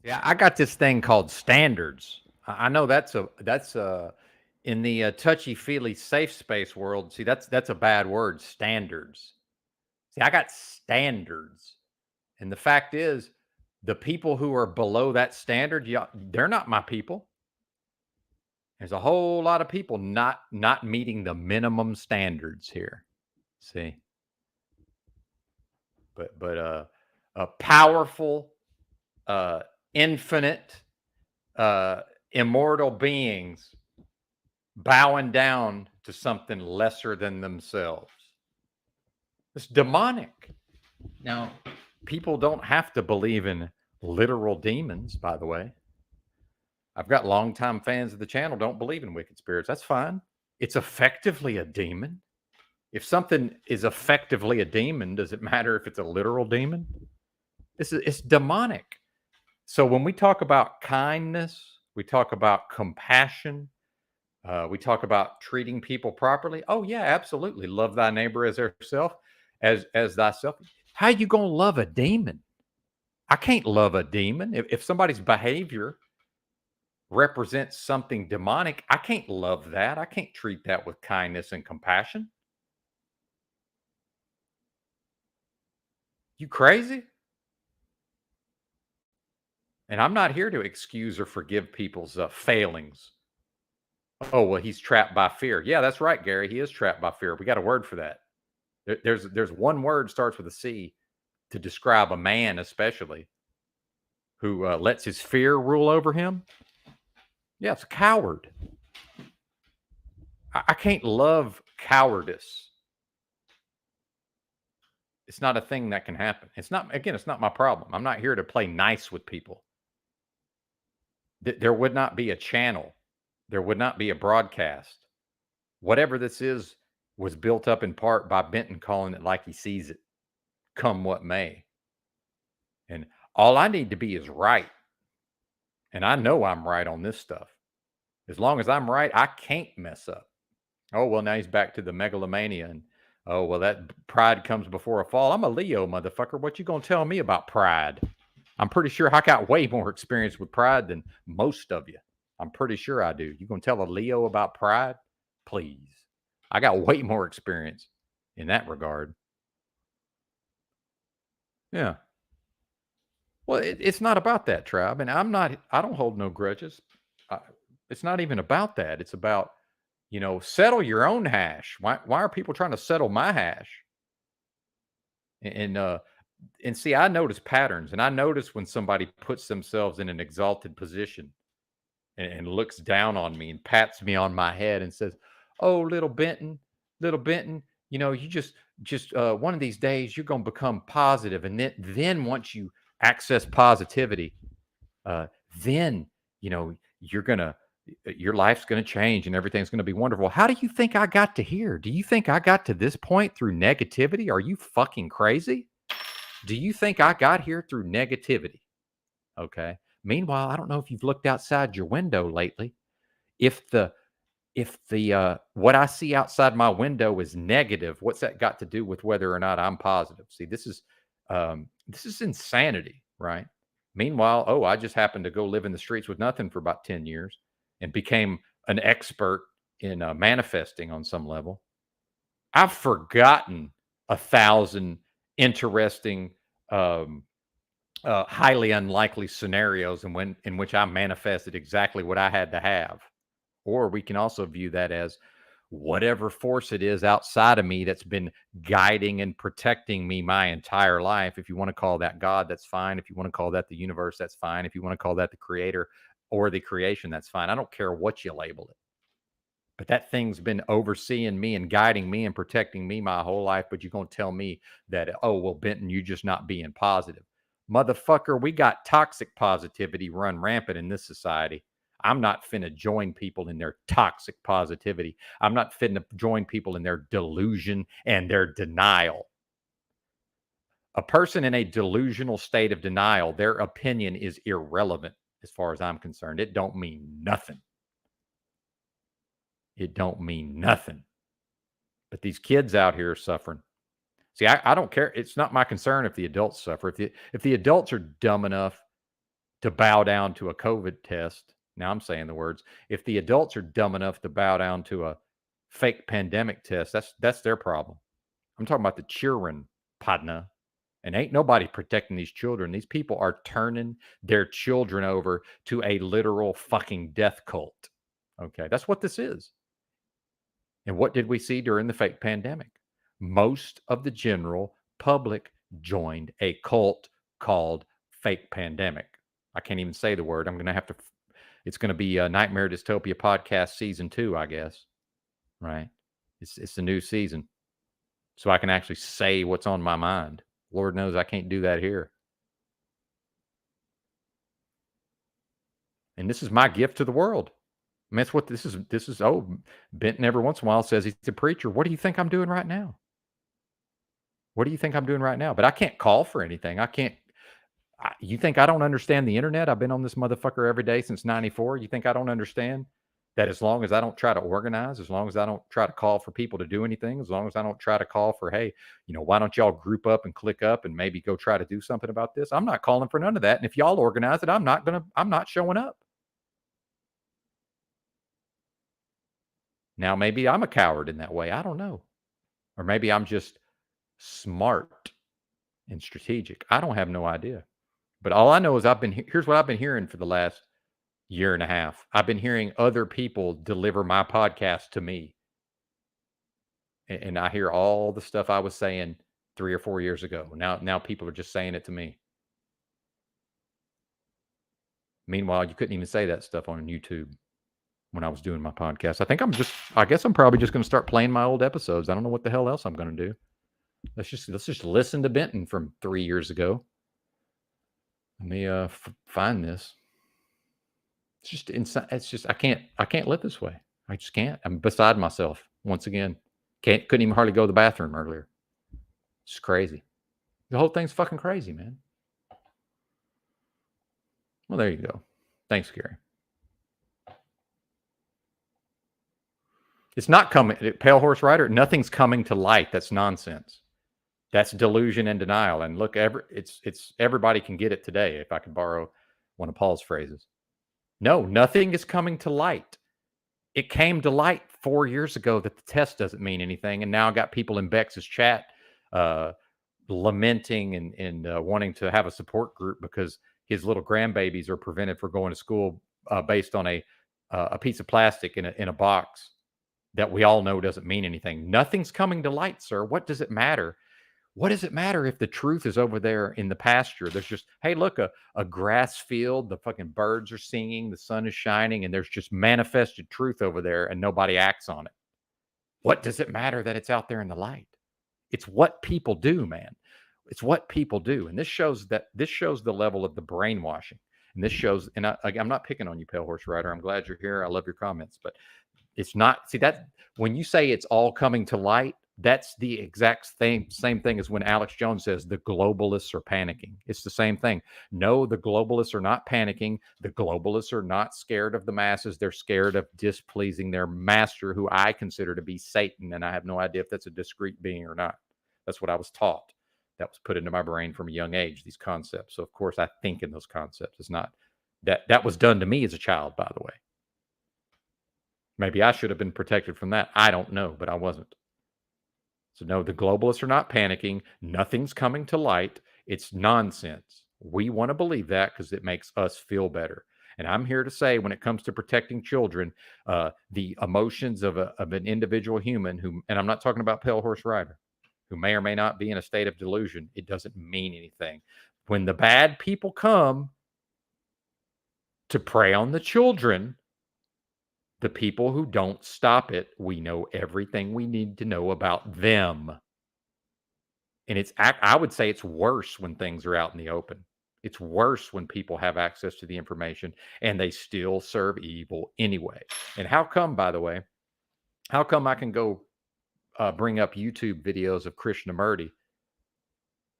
Yeah, I got this thing called standards. I know that's in the touchy feely safe space world. See, that's a bad word. Standards. See, I got standards, and the fact is, the people who are below that standard, yeah, they're not my people. There's a whole lot of people not meeting the minimum standards here. See, but a powerful, uh, infinite, uh, immortal beings bowing down to something lesser than themselves. It's demonic. Now, people don't have to believe in literal demons, by the way. I've got longtime fans of the channel don't believe in wicked spirits. That's fine. It's effectively a demon. If something is effectively a demon, does it matter if it's a literal demon? It's demonic. So when we talk about kindness, we talk about compassion, we talk about treating people properly. Oh yeah, absolutely. Love thy neighbor as thyself, as thyself. How you gonna love a demon? I can't love a demon. If somebody's behavior represents something demonic, I can't love that. I can't treat that with kindness and compassion. You crazy? And I'm not here to excuse or forgive people's failings. Oh, well, he's trapped by fear. Yeah, that's right, Gary. He is trapped by fear. We got a word for that. There's one word starts with a C to describe a man, especially who lets his fear rule over him. Yeah, it's a coward. I can't love cowardice. It's not a thing that can happen. It's not, again, it's not my problem. I'm not here to play nice with people. There would not be a channel, there would not be a broadcast. Whatever this is was built up in part by Benton calling it like he sees it, come what may. And all I need to be is right. And I know I'm right on this stuff. As long as I'm right, I can't mess up. Oh, well, now he's back to the megalomania. And oh, well, that pride comes before a fall. I'm a Leo, motherfucker. What you going to tell me about pride? I'm pretty sure I got way more experience with pride than most of you. I'm pretty sure I do. You going to tell a Leo about pride? Please. I got way more experience in that regard. Yeah. Well, it's not about that, tribe. And I don't hold no grudges. I, it's not even about that. It's about, settle your own hash. Why are people trying to settle my hash? And and see, I notice patterns, and I notice when somebody puts themselves in an exalted position and looks down on me and pats me on my head and says, "Oh, little Benton, you just one of these days you're going to become positive, and then once you access positivity, uh, then you're gonna Your life's going to change and everything's going to be wonderful. How do you think I got to here? Do you think I got to this point through negativity? Are you fucking crazy? Do you think I got here through negativity? Okay. Meanwhile, I don't know if you've looked outside your window lately. If the what I see outside my window is negative, what's that got to do with whether or not I'm positive? See, this is insanity, right? Meanwhile, oh, I just happened to go live in the streets with nothing for about 10 years and became an expert in manifesting on some level. I've forgotten 1,000 interesting, um, highly unlikely scenarios in which I manifested exactly what I had to have. Or we can also view that as whatever force it is outside of me that's been guiding and protecting me my entire life. If you want to call that God, that's fine. If you want to call that the universe, that's fine. If you want to call that the creator or the creation, that's fine. I don't care what you label it. But that thing's been overseeing me and guiding me and protecting me my whole life. But you're going to tell me that, oh, well, Benton, you just not being positive. Motherfucker, we got toxic positivity run rampant in this society. I'm not finna join people in their toxic positivity. I'm not finna join people in their delusion and their denial. A person in a delusional state of denial, their opinion is irrelevant as far as I'm concerned. It don't mean nothing. It don't mean nothing. But these kids out here are suffering. See, I don't care. It's not my concern if the adults suffer. If the adults are dumb enough to bow down to a COVID test, now I'm saying the words, if the adults are dumb enough to bow down to a fake pandemic test, that's their problem. I'm talking about the children, partner. And ain't nobody protecting these children. These people are turning their children over to a literal fucking death cult. Okay, that's what this is. And what did we see during the fake pandemic? Most of the general public joined a cult called fake pandemic. I can't even say the word. I'm going to have to, it's going to be a Nightmare Dystopia podcast season 2, I guess. Right? It's the new season. So I can actually say what's on my mind. Lord knows I can't do that here. And this is my gift to the world. I mean, that's what this is. Oh, Benton every once in a while says he's a preacher. What do you think I'm doing right now? What do you think I'm doing right now? But I can't call for anything. I can't. You think I don't understand the internet? I've been on this motherfucker every day since '94. You think I don't understand that as long as I don't try to organize, as long as I don't try to call for people to do anything, as long as I don't try to call for, hey, why don't y'all group up and click up and maybe go try to do something about this? I'm not calling for none of that. And if y'all organize it, I'm not showing up. Now, maybe I'm a coward in that way. I don't know. Or maybe I'm just smart and strategic. I don't have no idea. But all I know is here's what I've been hearing for the last year and a half. I've been hearing other people deliver my podcast to me. And I hear all the stuff I was saying 3 or 4 years ago. Now people are just saying it to me. Meanwhile, you couldn't even say that stuff on YouTube when I was doing my podcast. I guess I'm probably just going to start playing my old episodes. I don't know what the hell else I'm going to do. Let's just listen to Benton from 3 years ago. Let me find this. It's just insane. It's just I can't live this way. I just can't. I'm beside myself once again. Couldn't even hardly go to the bathroom earlier. It's crazy. The whole thing's fucking crazy, man. Well, there you go. Thanks, Gary. It's not coming. Pale Horse Rider. Nothing's coming to light. That's nonsense. That's delusion and denial. And look, it's everybody can get it today. If I could borrow one of Paul's phrases. No, nothing is coming to light. It came to light 4 years ago that the test doesn't mean anything, and now I got people in Bex's chat lamenting and wanting to have a support group because his little grandbabies are prevented from going to school based on a piece of plastic in a box that we all know doesn't mean anything. Nothing's coming to light, sir. What does it matter? What does it matter if the truth is over there in the pasture? There's just, hey, look, a grass field, the fucking birds are singing, the sun is shining, and there's just manifested truth over there and nobody acts on it. What does it matter that it's out there in the light? It's what people do, man. It's what people do. And this shows the level of the brainwashing. And this shows, and I'm not picking on you, Pale Horse Rider. I'm glad you're here. I love your comments, but it's not. See that when you say it's all coming to light, that's the exact same thing as when Alex Jones says the globalists are panicking. It's the same thing. No, the globalists are not panicking. The globalists are not scared of the masses. They're scared of displeasing their master, who I consider to be Satan. And I have no idea if that's a discrete being or not. That's what I was taught. That was put into my brain from a young age, these concepts. So, of course, I think in those concepts. It's not that was done to me as a child, by the way. Maybe I should have been protected from that. I don't know, but I wasn't. So, no, the globalists are not panicking. Nothing's coming to light. It's nonsense. We want to believe that because it makes us feel better. And I'm here to say, when it comes to protecting children, the emotions of an individual human who, and I'm not talking about Pale Horse Rider, who may or may not be in a state of delusion, it doesn't mean anything. When the bad people come to prey on the children, the people who don't stop it, we know everything we need to know about them. And I would say it's worse when things are out in the open. It's worse when people have access to the information and they still serve evil anyway. And how come, by the way, how come I can go bring up YouTube videos of Krishnamurti,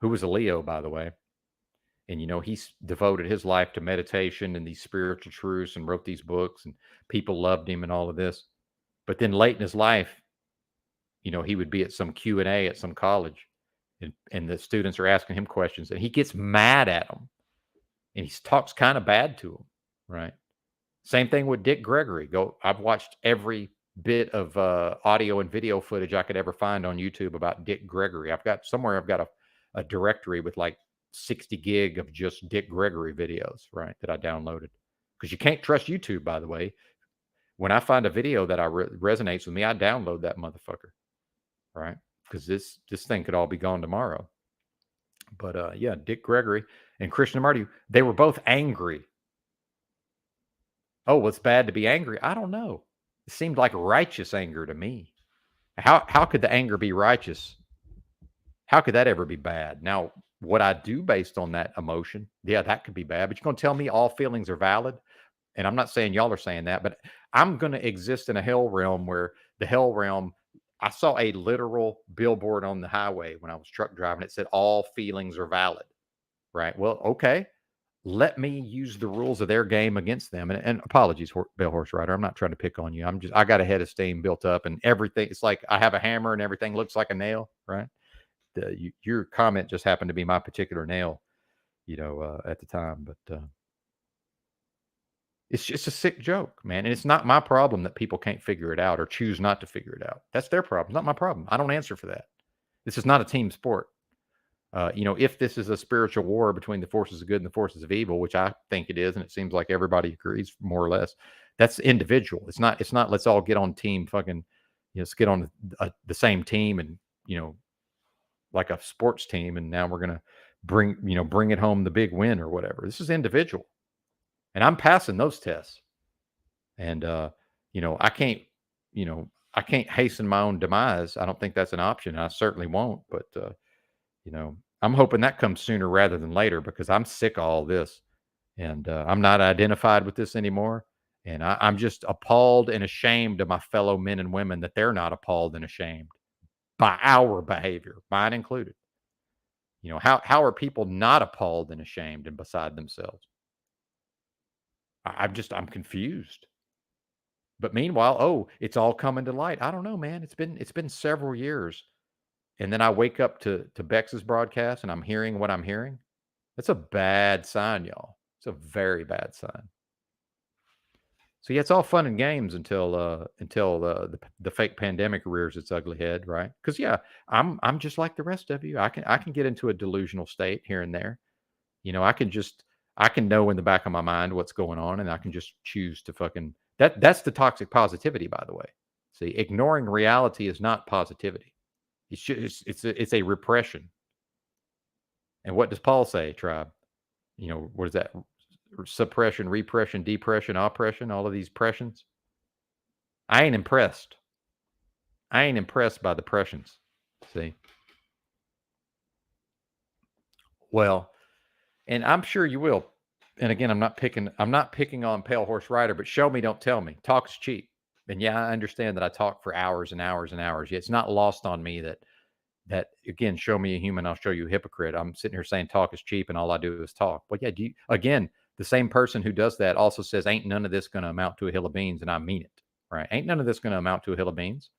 who was a Leo, by the way, and he's devoted his life to meditation and these spiritual truths and wrote these books, and people loved him and all of this. But then late in his life, he would be at some Q&A at some college, and the students are asking him questions, and he gets mad at them, and he talks kind of bad to them, right? Same thing with Dick Gregory. I've watched every bit of audio and video footage I could ever find on YouTube about Dick Gregory. I've got a directory with like 60 gig of just Dick Gregory videos, right, that I downloaded. Because you can't trust YouTube, by the way. When I find a video that resonates with me, I download that motherfucker, right? Because this thing could all be gone tomorrow. But yeah, Dick Gregory and Krishnamurti, they were both angry. Oh, what's bad to be angry? I don't know. It seemed like righteous anger to me. How could the anger be righteous? How could that ever be bad? Now, what I do based on that emotion, yeah, that could be bad. But you're going to tell me all feelings are valid? And I'm not saying y'all are saying that, but I'm going to exist in a hell realm where the hell realm, I saw a literal billboard on the highway when I was truck driving. It said all feelings are valid, right? Well, okay. Let me use the rules of their game against them. And apologies, Bell Horse Rider. I'm not trying to pick on you. I got a head of steam built up and everything. It's like I have a hammer and everything looks like a nail, right? Your comment just happened to be my particular nail, at the time. But it's just a sick joke, man. And it's not my problem that people can't figure it out or choose not to figure it out. That's their problem, not my problem. I don't answer for that. This is not a team sport. If this is a spiritual war between the forces of good and the forces of evil, which I think it is, and it seems like everybody agrees more or less, that's individual. It's not let's all get on team fucking, let's get on the same team and, like a sports team. And now we're going to bring it home the big win or whatever. This is individual. And I'm passing those tests. And, I can't, I can't hasten my own demise. I don't think that's an option. I certainly won't. But, I'm hoping that comes sooner rather than later because I'm sick of all this. And I'm not identified with this anymore. And I'm just appalled and ashamed of my fellow men and women that they're not appalled and ashamed by our behavior, mine included. How are people not appalled and ashamed and beside themselves? I'm confused. But meanwhile, oh, it's all coming to light. I don't know, man. It's been several years. And then I wake up to Bex's broadcast and I'm hearing what I'm hearing. That's a bad sign, y'all. It's a very bad sign. So yeah, it's all fun and games until the fake pandemic rears its ugly head, right? Because yeah, I'm just like the rest of you. I can get into a delusional state here and there. I can know in the back of my mind what's going on, and I can just choose to fucking that's the toxic positivity, by the way. See, ignoring reality is not positivity. It's just it's a repression. And what does Paul say, tribe? What is that? Suppression, repression, depression, oppression, all of these pressions. I ain't impressed. I ain't impressed by the pressions. See? Well, and I'm sure you will. and again, I'm not picking on Pale Horse Rider, but show me, don't tell me. Talk is cheap. And yeah, I understand that I talk for hours and hours and hours. Yet it's not lost on me that again, show me a human, I'll show you a hypocrite. I'm sitting here saying talk is cheap and all I do is talk. But yeah, again, the same person who does that also says ain't none of this going to amount to a hill of beans, and I mean it. Right? Ain't none of this going to amount to a hill of beans.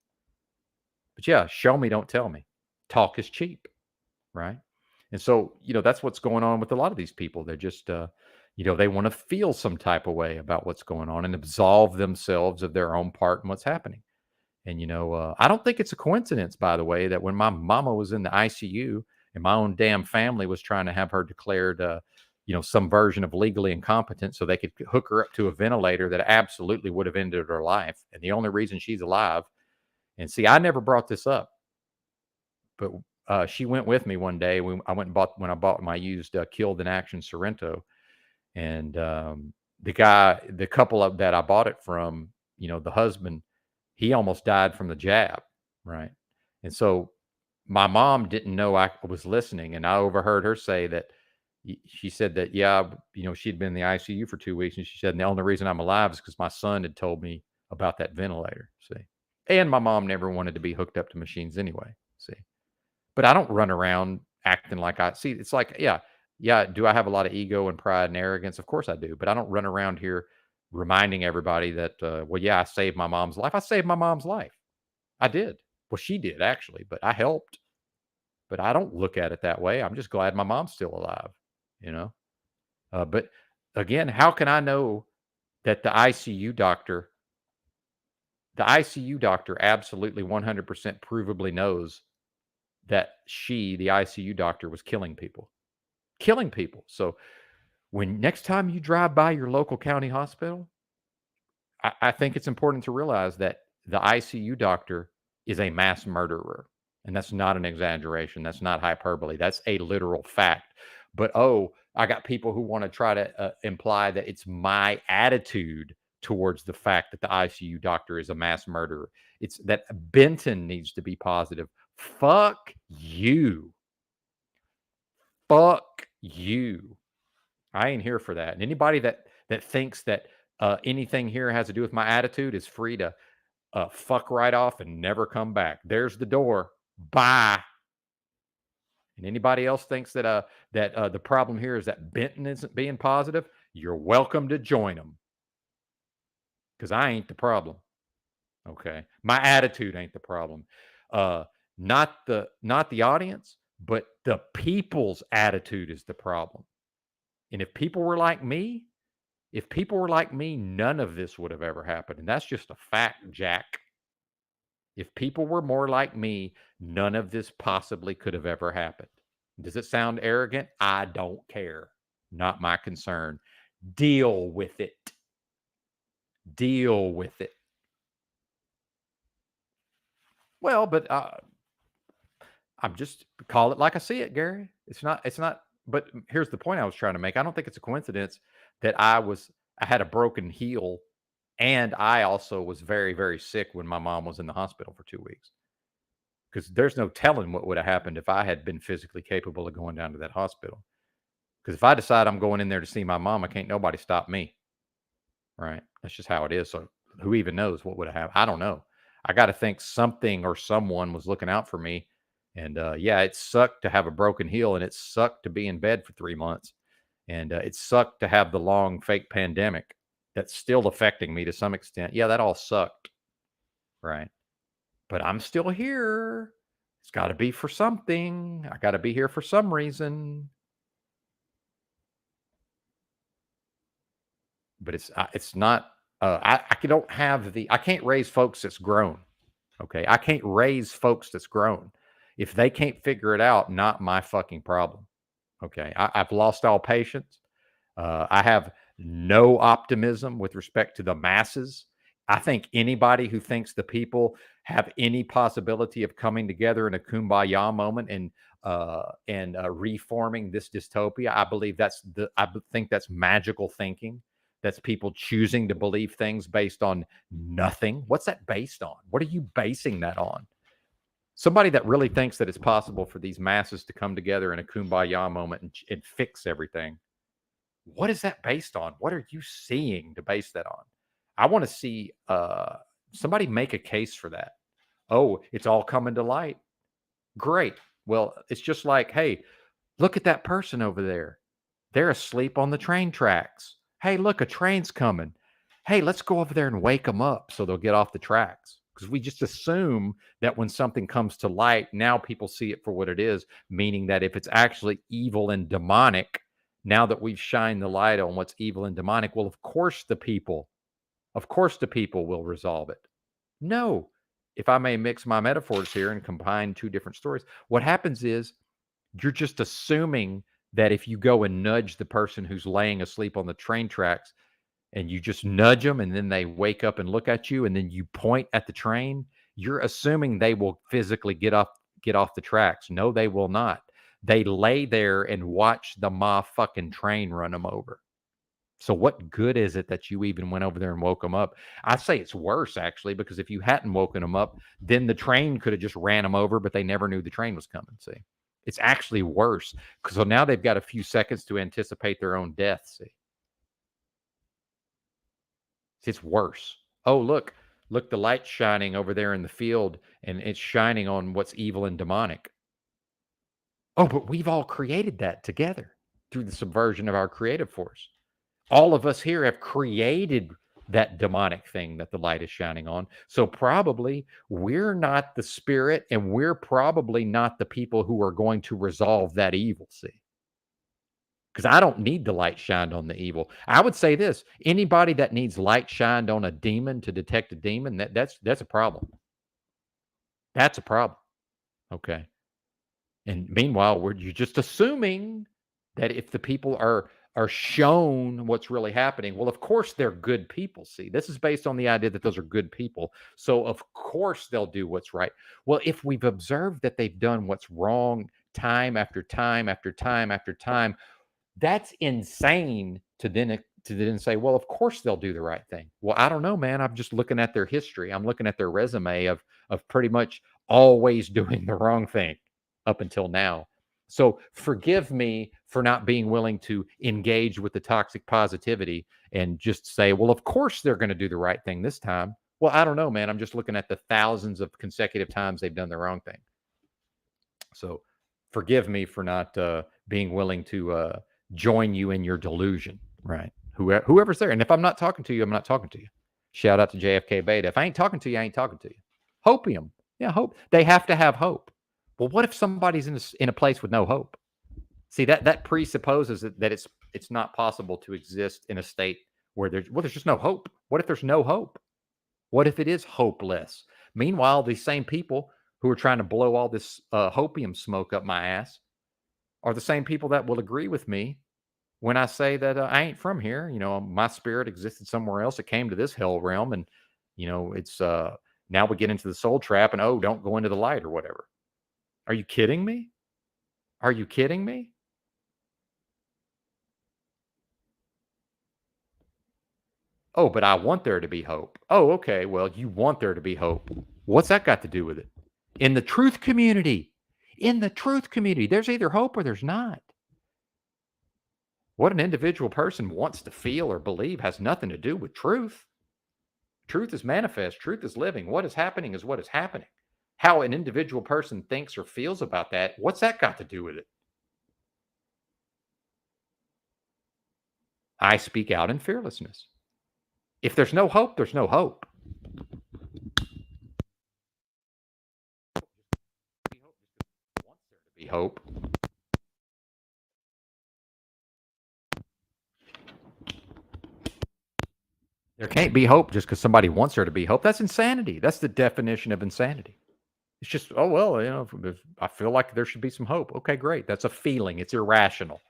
But yeah, show me, don't tell me. Talk is cheap, right? And so, that's what's going on with a lot of these people. They're just they want to feel some type of way about what's going on and absolve themselves of their own part in what's happening. And, I don't think it's a coincidence, by the way, that when my mama was in the ICU and my own damn family was trying to have her declared, some version of legally incompetent so they could hook her up to a ventilator that absolutely would have ended her life. And the only reason she's alive, and see, I never brought this up, but she went with me one day when I bought my used Killed in Action Sorrento. And the couple that I bought it from, the husband, he almost died from the jab, right? And so my mom didn't know I was listening, and I overheard her say that she said that, yeah, she'd been in the ICU for 2 weeks, and she said, and the only reason I'm alive is because my son had told me about that ventilator. See, and my mom never wanted to be hooked up to machines anyway. See, but I don't run around acting like I see. It's like, yeah. Do I have a lot of ego and pride and arrogance? Of course I do, but I don't run around here reminding everybody that, well, yeah, I saved my mom's life. I saved my mom's life. I did. Well, she did actually, but I helped. But I don't look at it that way. I'm just glad my mom's still alive, you know? But again, how can I know that the ICU doctor absolutely 100% provably knows that the ICU doctor, was killing people? So when next time you drive by your local county hospital, I think it's important to realize that the ICU doctor is a mass murderer. And that's not an exaggeration. That's not hyperbole. That's a literal fact. But, I got people who want to try to imply that it's my attitude towards the fact that the ICU doctor is a mass murderer. It's that Benton needs to be positive. Fuck you. Fuck you. I ain't here for that. And anybody that thinks that anything here has to do with my attitude is free to fuck right off and never come back. There's the door. Bye. And anybody else thinks that the problem here is that Benton isn't being positive, you're welcome to join them. Because I ain't the problem. Okay. My attitude ain't the problem. Not the audience, but the people's attitude is the problem. And if people were like me, none of this would have ever happened. And that's just a fact, Jack. If people were more like me, none of this possibly could have ever happened. Does it sound arrogant? I don't care. Not my concern. Deal with it. Deal with it. Well, but I'm just call it like I see it, Gary. It's not, but here's the point I was trying to make. I don't think it's a coincidence that I had a broken heel, and I also was very, very sick when my mom was in the hospital for 2 weeks. Because there's no telling what would have happened if I had been physically capable of going down to that hospital. Because if I decide I'm going in there to see my mama, can't nobody stop me. Right? That's just how it is. So who even knows what would have happened? I don't know. I got to think something or someone was looking out for me. And yeah, it sucked to have a broken heel, and it sucked to be in bed for 3 months. And it sucked to have the long fake pandemic that's still affecting me to some extent. Yeah, that all sucked. Right? But I'm still here. It's got to be for something. I got to be here for some reason. But it's not. I don't have I can't raise folks that's grown. Okay, I can't raise folks that's grown. If they can't figure it out, not my fucking problem. Okay, I've lost all patience. I have no optimism with respect to the masses. I think anybody who thinks the people have any possibility of coming together in a kumbaya moment and reforming this dystopia, I think that's magical thinking. That's people choosing to believe things based on nothing. What's that based on? What are you basing that on? Somebody that really thinks that it's possible for these masses to come together in a kumbaya moment and fix everything. what is that based on? What are you seeing to base that on? I want to see somebody make a case for that. Oh, it's all coming to light. Great. Well, it's just like, hey, look at that person over there. They're asleep on the train tracks. Hey, look, a train's coming. Hey, let's go over there and wake them up so they'll get off the tracks. Because we just assume that when something comes to light, now people see it for what it is, meaning that if it's actually evil and demonic, now that we've shined the light on what's evil and demonic, well, of course the people will resolve it. No. If I may mix my metaphors here and combine two different stories, what happens is you're just assuming that if you go and nudge the person who's laying asleep on the train tracks and you just nudge them and then they wake up and look at you and then you point at the train, you're assuming they will physically get off the tracks. No, they will not. They lay there and watch the fucking train run them over. So what good is it that you even went over there and woke them up? I say it's worse, actually, because if you hadn't woken them up, then the train could have just ran them over, but they never knew the train was coming. See, it's actually worse because so now they've got a few seconds to anticipate their own death. See, it's worse. Oh, look, the light's shining over there in the field and it's shining on what's evil and demonic. Oh, but we've all created that together through the subversion of our creative force. All of us here have created that demonic thing that the light is shining on. So probably we're not the spirit and we're probably not the people who are going to resolve that evil. See, because I don't need the light shined on the evil. I would say this: anybody that needs light shined on a demon to detect a demon, that's a problem. That's a problem. Okay. And meanwhile, you're just assuming that if the people are shown what's really happening, well, of course they're good people. See, this is based on the idea that those are good people. So of course they'll do what's right. Well, if we've observed that they've done what's wrong time after time after time after time, that's insane to then say, well, of course they'll do the right thing. Well, I don't know, man. I'm just looking at their history. I'm looking at their resume of pretty much always doing the wrong thing up until now. So forgive me for not being willing to engage with the toxic positivity and just say, well, of course they're going to do the right thing this time. Well, I don't know, man. I'm just looking at the thousands of consecutive times they've done the wrong thing. So forgive me for not being willing to join you in your delusion, right? Whoever's there. And if I'm not talking to you, I'm not talking to you. Shout out to JFK Beta. If I ain't talking to you, I ain't talking to you. Hopium. Yeah, hope. They have to have hope. Well, what if somebody's in a place with no hope? See, that presupposes that it's not possible to exist in a state where there's just no hope. What if there's no hope? What if it is hopeless? Meanwhile, these same people who are trying to blow all this hopium smoke up my ass are the same people that will agree with me when I say that I ain't from here. You know, my spirit existed somewhere else. It came to this hell realm, and it's now we get into the soul trap, and oh, don't go into the light or whatever. Are you kidding me? Are you kidding me? Oh, but I want there to be hope. Oh, okay. Well, you want there to be hope. What's that got to do with it? In the truth community, there's either hope or there's not. What an individual person wants to feel or believe has nothing to do with truth. Truth is manifest. Truth is living. What is happening is what is happening. How an individual person thinks or feels about that, what's that got to do with it? I speak out in fearlessness. If there's no hope, there's no hope. Be hope. There can't be hope just because somebody wants there to be hope. That's insanity. That's the definition of insanity. It's just, oh, well, if I feel like there should be some hope. Okay, great. That's a feeling. It's irrational.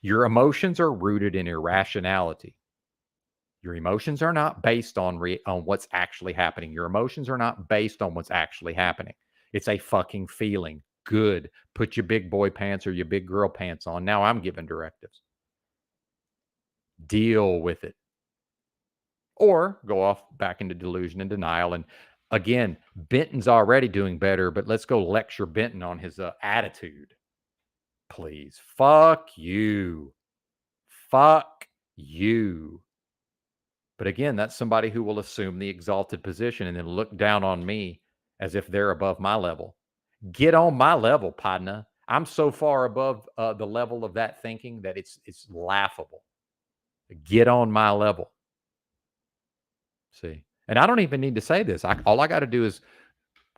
Your emotions are rooted in irrationality. Your emotions are not based on what's actually happening. Your emotions are not based on what's actually happening. It's a fucking feeling. Good. Put your big boy pants or your big girl pants on. Now I'm giving directives. Deal with it. Or go off back into delusion and denial. And again, Benton's already doing better, but let's go lecture Benton on his attitude. Please. Fuck you. Fuck You. But again, that's somebody who will assume the exalted position and then look down on me as if they're above my level. Get on my level, partner. I'm so far above the level of that thinking that it's laughable. Get on my level. See, and I don't even need to say this. All I got to do is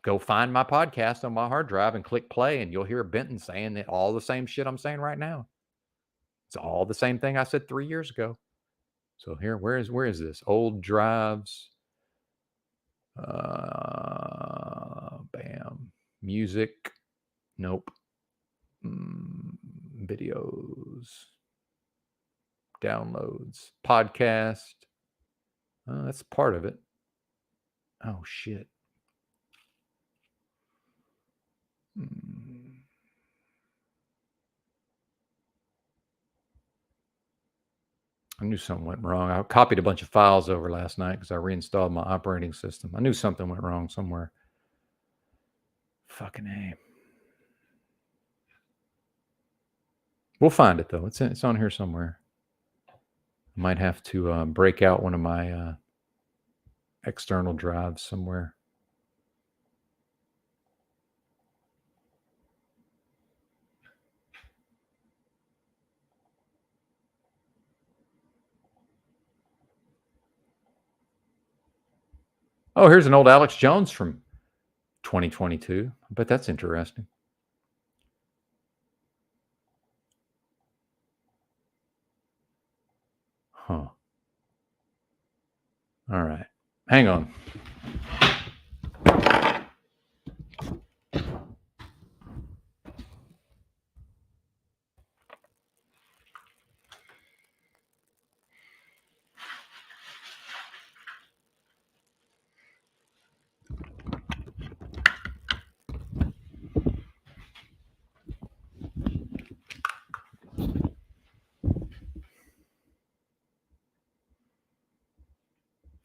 go find my podcast on my hard drive and click play, and you'll hear Benton saying that all the same shit I'm saying right now. It's all the same thing I said 3 years ago. So here, where is this? Old drives. Bam. Music. Nope. Videos. Downloads. Podcast. That's part of it. Oh, shit. I knew something went wrong. I copied a bunch of files over last night because I reinstalled my operating system. I knew something went wrong somewhere. Fucking A. We'll find it, though. It's on here somewhere. I might have to break out one of my external drives somewhere. Oh, here's an old Alex Jones from 2022. I bet that's interesting. Huh. All right. Hang on.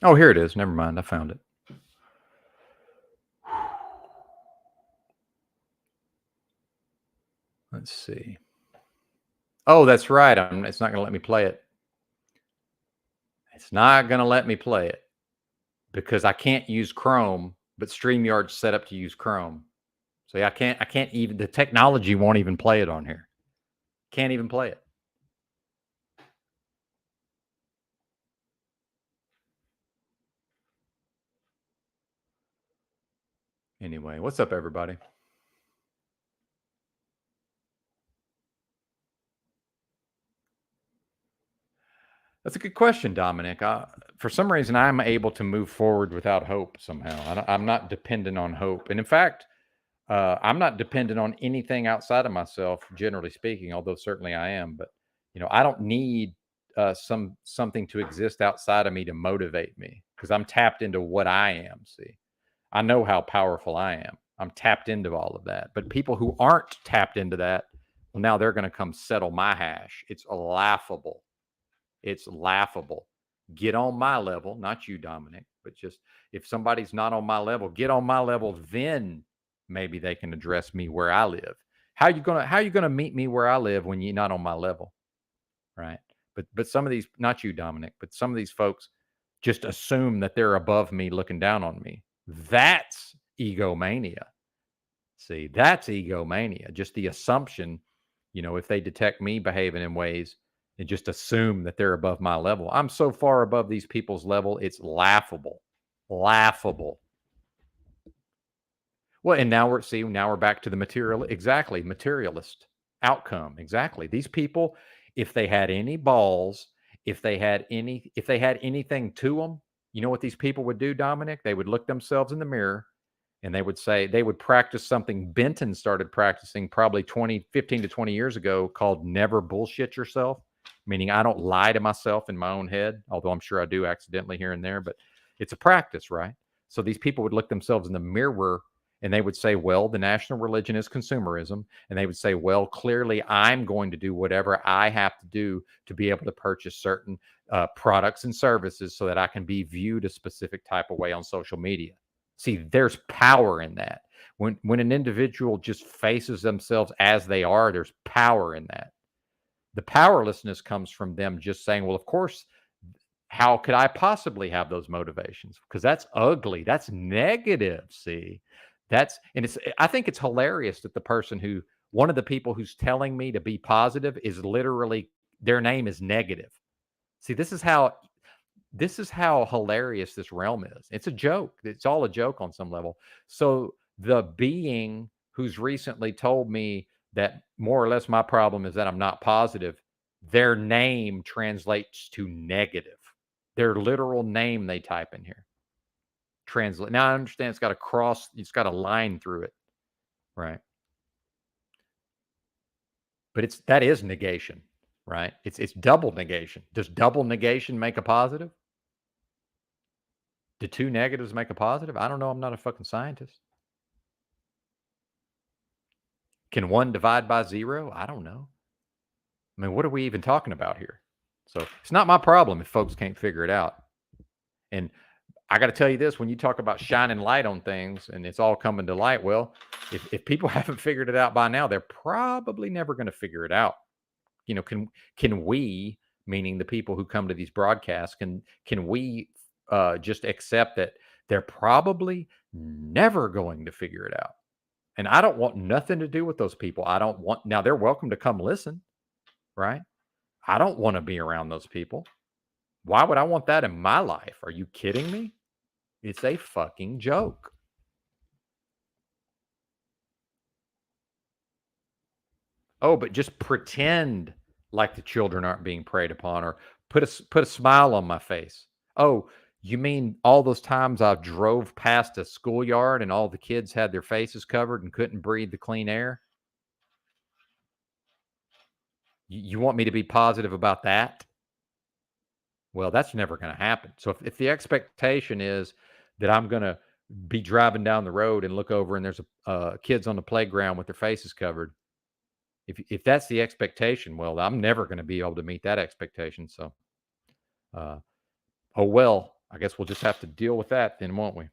Oh, here it is. Never mind. I found it. Let's see. Oh, that's right. It's not going to let me play it. It's not going to let me play it because I can't use Chrome, but StreamYard's set up to use Chrome. So yeah, I can't even, the technology won't even play it on here. Can't even play it. Anyway, what's up, everybody? That's a good question, Dominic. For some reason, I'm able to move forward without hope somehow. I'm not dependent on hope. And in fact, I'm not dependent on anything outside of myself, generally speaking, although certainly I am. But, I don't need something to exist outside of me to motivate me because I'm tapped into what I am. See, I know how powerful I am. I'm tapped into all of that. But people who aren't tapped into that, well, now they're going to come settle my hash. It's laughable. It's laughable. Get on my level, not you, Dominic, but just if somebody's not on my level, get on my level, then maybe they can address me where I live. How you gonna meet me where I live when you're not on my level? Right. But some of these, not you, Dominic, but some of these folks just assume that they're above me looking down on me. That's egomania. See, that's egomania. Just the assumption, if they detect me behaving in ways and just assume that they're above my level. I'm so far above these people's level, it's laughable. Laughable. Well, and now we're back to the materialist outcome. Exactly. These people, if they had any balls, if they had anything to them, you know what these people would do, Dominic? They would look themselves in the mirror and they would practice something Benton started practicing probably 15 to 20 years ago called never bullshit yourself, meaning I don't lie to myself in my own head, although I'm sure I do accidentally here and there, but it's a practice, right? So these people would look themselves in the mirror and they would say, well, the national religion is consumerism. And they would say, well, clearly I'm going to do whatever I have to do to be able to purchase certain products and services so that I can be viewed a specific type of way on social media. See, there's power in that. When an individual just faces themselves as they are, there's power in that. The powerlessness comes from them just saying, well, of course, how could I possibly have those motivations? Because that's ugly. That's negative. See, I think it's hilarious that one of the people who's telling me to be positive is literally, their name is negative. See, this is how hilarious this realm is. It's a joke. It's all a joke on some level. So the being who's recently told me that more or less my problem is that I'm not positive, their name translates to negative. Their literal name they type in here. Translate. Now I understand it's got a cross, it's got a line through it, right? But that is negation, right? It's double negation. Does double negation make a positive? Do two negatives make a positive? I don't know. I'm not a fucking scientist. Can one divide by zero? I don't know. I mean, what are we even talking about here? So it's not my problem if folks can't figure it out. And I got to tell you this, when you talk about shining light on things and it's all coming to light, well, if people haven't figured it out by now, they're probably never going to figure it out. You know, can we, meaning the people who come to these broadcasts, can we just accept that they're probably never going to figure it out? And I don't want nothing to do with those people. Now they're welcome to come listen, right? I don't want to be around those people. Why would I want that in my life? Are you kidding me? It's a fucking joke. Oh, but just pretend like the children aren't being preyed upon, or put a smile on my face. Oh, you mean all those times I drove past a schoolyard and all the kids had their faces covered and couldn't breathe the clean air? You want me to be positive about that? Well, that's never going to happen. So if the expectation is that I'm going to be driving down the road and look over and there's kids on the playground with their faces covered, if that's the expectation, well, I'm never going to be able to meet that expectation. So, oh well, I guess we'll just have to deal with that then, won't we?